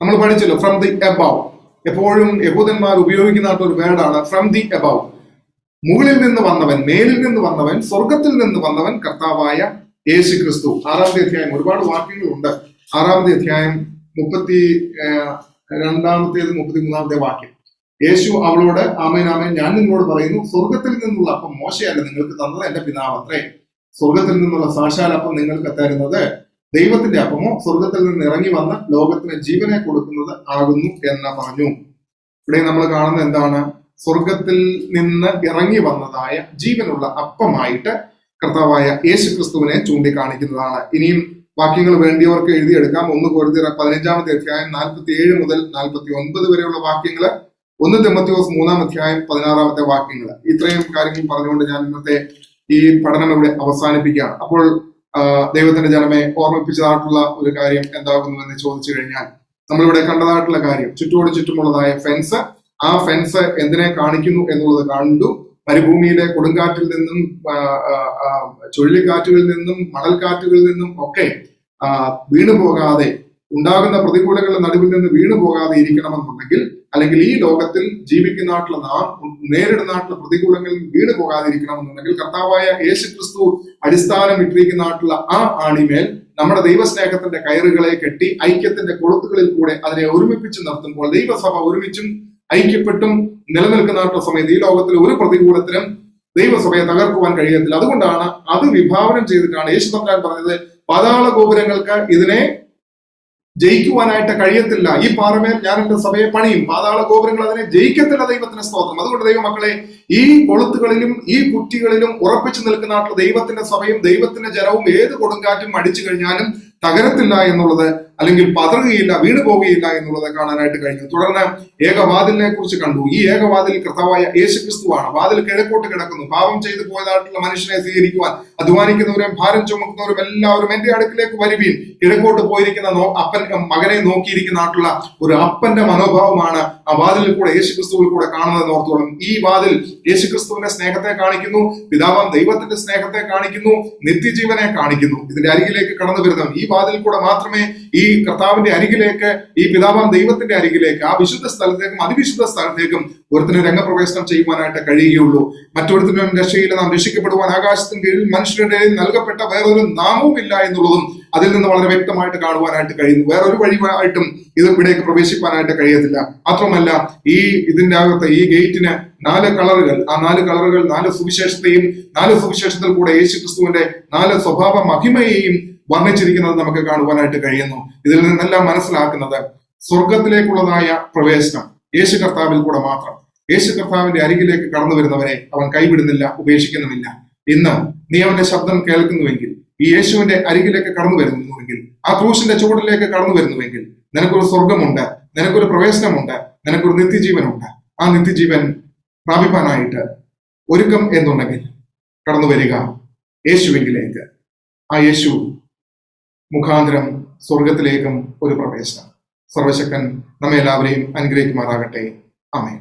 നമ്മൾ പഠിച്ചല്ലോ, ഫ്രം ദി എബവ്. എപ്പോഴും യഹൂദന്മാർ ഉപയോഗിക്കുന്ന ഒരു വേർഡാണ് ഫ്രം ദി എബവ്. മുകളിൽ നിന്ന് വന്നവൻ, മേലിൽ നിന്ന് വന്നവൻ, സ്വർഗത്തിൽ നിന്ന് വന്നവൻ കർത്താവായ യേശു ക്രിസ്തു. 6-ാമത്തെ അധ്യായം, ഒരുപാട് വാക്യങ്ങളുണ്ട്. 6-ാമത്തെ അധ്യായം 32-ാമത്തേത് 33-ാമത്തെ വാക്യം. യേശു അവളോട്, ആമേൻ ആമേൻ, ഞാൻ നിങ്ങളോട് പറയുന്നു, സ്വർഗത്തിൽ നിന്നുള്ള അപ്പം മോശയല്ല നിങ്ങൾക്ക് തന്നത്, എന്റെ പിതാവ് അത്രേ. സ്വർഗത്തിൽ നിന്നുള്ള സാക്ഷാൽ അപ്പം നിങ്ങൾക്ക് തരുന്നത് ദൈവത്തിന്റെ അപ്പമോ സ്വർഗത്തിൽ നിന്ന് ഇറങ്ങി വന്ന് ലോകത്തിന് ജീവനെ കൊടുക്കുന്നത് ആകുന്നു എന്ന് പറഞ്ഞു. ഇവിടെ നമ്മൾ കാണുന്നത് എന്താണ്? സ്വർഗത്തിൽ നിന്ന് ഇറങ്ങി വന്നതായ ജീവനുള്ള അപ്പമായിട്ട് കർത്താവായ യേശു ക്രിസ്തുവിനെ ചൂണ്ടിക്കാണിക്കുന്നതാണ്. ഇനിയും വാക്യങ്ങൾ വേണ്ടിയവർക്ക് എഴുതിയെടുക്കാം. 1 കൊരിന്ത്യർ 15-ാമത്തെ അധ്യായം 47 മുതൽ 49 വരെയുള്ള വാക്യങ്ങള്, 1 തിമോഥെയോസ് 3-ാം അധ്യായം 16-ാമത്തെ വാക്യങ്ങൾ. ഇത്രയും കാര്യങ്ങൾ പറഞ്ഞുകൊണ്ട് ഞാൻ ഇന്നത്തെ ഈ പഠനം ഇവിടെ അവസാനിപ്പിക്കുകയാണ്. അപ്പോൾ ദൈവത്തിന്റെ ജനമെ ഓർമ്മിപ്പിച്ചതായിട്ടുള്ള ഒരു കാര്യം എന്താകുന്നു എന്ന് ചോദിച്ചു കഴിഞ്ഞാൽ, നമ്മളിവിടെ കണ്ടതായിട്ടുള്ള കാര്യം, ചുറ്റോട് ചുറ്റുമുള്ളതായ ഫെൻസ്, ആ ഫെൻസ് എന്തിനെ കാണിക്കുന്നു എന്നുള്ളത് കണ്ടു. മരുഭൂമിയിലെ കൊടുങ്കാറ്റിൽ നിന്നും ചുഴലിക്കാറ്റുകളിൽ നിന്നും മണൽക്കാറ്റുകളിൽ നിന്നും ഒക്കെ വീണുപോകാതെ, ഉണ്ടാകുന്ന പ്രതികൂലങ്ങളുടെ നടുവിൽ നിന്ന് വീണുപോകാതെ ഇരിക്കണമെന്നുണ്ടെങ്കിൽ, അല്ലെങ്കിൽ ഈ ലോകത്തിൽ ജീവിക്കുന്നതായിട്ടുള്ള നാം നേരിടുന്നതായിട്ടുള്ള പ്രതികൂലങ്ങളിൽ വീണു പോകാതിരിക്കണമെന്നുണ്ടെങ്കിൽ, കർത്താവായ യേശു ക്രിസ്തു അടിസ്ഥാനം ഇട്ടിരിക്കുന്നതായിട്ടുള്ള ആ ആണിമേൽ നമ്മുടെ ദൈവസ്നേഹത്തിന്റെ കയറുകളെ കെട്ടി ഐക്യത്തിന്റെ കൊളുത്തുകളിൽ കൂടെ അതിനെ ഒരുമിപ്പിച്ച് നിർത്തുമ്പോൾ, ദൈവസഭ ഒരുമിച്ചും ഐക്യപ്പെട്ടും നിലനിൽക്കുന്നതായിട്ടുള്ള സമയത്ത് ഈ ലോകത്തിൽ ഒരു പ്രതികൂലത്തിലും ദൈവസഭയെ തകർക്കുവാൻ കഴിയത്തില്ല. അതുകൊണ്ടാണ് അത് വിഭാവനം ചെയ്തിട്ടാണ് യേശു തമ്പുരാൻ പറഞ്ഞത്, പാതാള ഗോപുരങ്ങൾക്ക് ഇതിനെ ജയിക്കുവാനായിട്ട് കഴിയത്തില്ല, ഈ പാറമേൽ ഞാൻ എന്റെ സഭയെ പണിയും, പാതാള ഗോപുരങ്ങൾ അതിനെ ജയിക്കത്തില്ല. ദൈവത്തിന് സ്തോത്രം. അതുകൊണ്ട് ദൈവമക്കളെ, ഈ കൊളുത്തുകളിലും ഈ കുറ്റികളിലും ഉറപ്പിച്ചു നിൽക്കുന്ന ദൈവത്തിന്റെ സഭയും ദൈവത്തിന്റെ ജനവും ഏത് കൊടുങ്കാറ്റും അടിച്ചു കഴിഞ്ഞാലും തകരത്തില്ല എന്നുള്ളത്, അല്ലെങ്കിൽ പതറുകയില്ല, വീണു പോവുകയില്ല എന്നുള്ളത് കാണാനായിട്ട് കഴിഞ്ഞു. തുടർന്ന് ഏകവാതിലിനെ കുറിച്ച് കണ്ടു. ഈ ഏകവാതിൽ കർത്താവായ യേശു ക്രിസ്തുവാണ്. വാതിൽ കിഴക്കോട്ട് കിടക്കുന്നു. പാപം ചെയ്തു പോയതായിട്ടുള്ള മനുഷ്യനെ സ്വീകരിക്കുവാൻ അധ്വാനിക്കുന്നവരും ഭാരം ചുമക്കുന്നവരും എല്ലാവരും എന്റെ അടുക്കിലേക്ക് വരുവീൻ. കിഴക്കോട്ട് പോയിരിക്കുന്ന അപ്പൻ മകനെ നോക്കിയിരിക്കുന്നതായിട്ടുള്ള ഒരു അപ്പന്റെ മനോഭാവമാണ് ആ വാതിലിൽ കൂടെ യേശു ക്രിസ്തുവിൽ കൂടെ കാണുന്നതെന്ന് ഓർത്തോളം. ഈ വാതിൽ യേശു ക്രിസ്തുവിന്റെ സ്നേഹത്തെ കാണിക്കുന്നു, പിതാവാം ദൈവത്തിന്റെ സ്നേഹത്തെ കാണിക്കുന്നു, നിത്യജീവനെ കാണിക്കുന്നു. ഇതിന്റെ അരികിലേക്ക് കടന്നു വരുന്നവൻ ഈ വാതിൽ കൂടെ മാത്രമേ ഈ കർത്താവിന്റെ അരികിലേക്ക്, ഈ പിതാവാം ദൈവത്തിന്റെ അരികിലേക്ക്, ആ വിശുദ്ധ സ്ഥലത്തേക്കും അതിവിശുദ്ധ സ്ഥലത്തേക്കും ഒരുത്തിന് രംഗപ്രവേശനം ചെയ്യുവാനായിട്ട് കഴിയുകയുള്ളൂ. മറ്റൊരുത്തിനും രക്ഷയില്ല. നാം രക്ഷിക്കപ്പെടുവാൻ ആകാശത്തിന് കീഴിൽ മനുഷ്യരുടെ നൽകപ്പെട്ട വേറൊരു നാമവും ഇല്ല എന്നുള്ളതും അതിൽ നിന്ന് വളരെ വ്യക്തമായിട്ട് കാണുവാനായിട്ട് കഴിയുന്നു. വേറൊരു വഴിയായിട്ടും ഇത് ഇവിടേക്ക് പ്രവേശിക്കാനായിട്ട് കഴിയത്തില്ല. മാത്രമല്ല, ഇതിന്റെ അകത്ത് ഈ ഗേറ്റിന് 4 കളറുകൾ, ആ 4 കളറുകൾ 4 സുവിശേഷത്തെയും 4 സുവിശേഷത്തിൽ കൂടെ യേശു ക്രിസ്തുവിന്റെ 4 സ്വഭാവ മഹിമയെയും വർണ്ണിച്ചിരിക്കുന്നത് നമുക്ക് കാണുവാനായിട്ട് കഴിയുന്നു. ഇതിൽ നിന്നെല്ലാം മനസ്സിലാക്കുന്നത് സ്വർഗത്തിലേക്കുള്ളതായ പ്രവേശനം യേശു കർത്താവിൽ കൂടെ മാത്രം. യേശു കർത്താവിന്റെ അരികിലേക്ക് കടന്നു വരുന്നവരെ അവൻ കൈവിടുന്നില്ല, ഉപേക്ഷിക്കുന്നുമില്ല. ഇന്ന് നീ അവന്റെ ശബ്ദം കേൾക്കുന്നുവെങ്കിൽ, ഈ യേശുവിന്റെ അരികിലേക്ക് കടന്നു വരുന്നുവെങ്കിൽ, ആ ക്രൂശിന്റെ ചുവടിലേക്ക് കടന്നു വരുന്നുവെങ്കിൽ, നിനക്കൊരു സ്വർഗമുണ്ട്, നിനക്കൊരു പ്രവേശനമുണ്ട്, നിനക്കൊരു നിത്യജീവനുണ്ട്. ആ നിത്യജീവൻ പ്രാപിപ്പാനായിട്ട് ഒരുക്കം എന്നുണ്ടെങ്കിൽ കടന്നു വരിക യേശുവിലേക്ക്. ആ യേശു മുഖാന്തരം സ്വർഗത്തിലേക്കും ഒരു പ്രവേശനം. സർവശക്തൻ നമ്മെ എല്ലാവരെയും അനുഗ്രഹിക്കുമാറാകട്ടെ. ആമേൻ.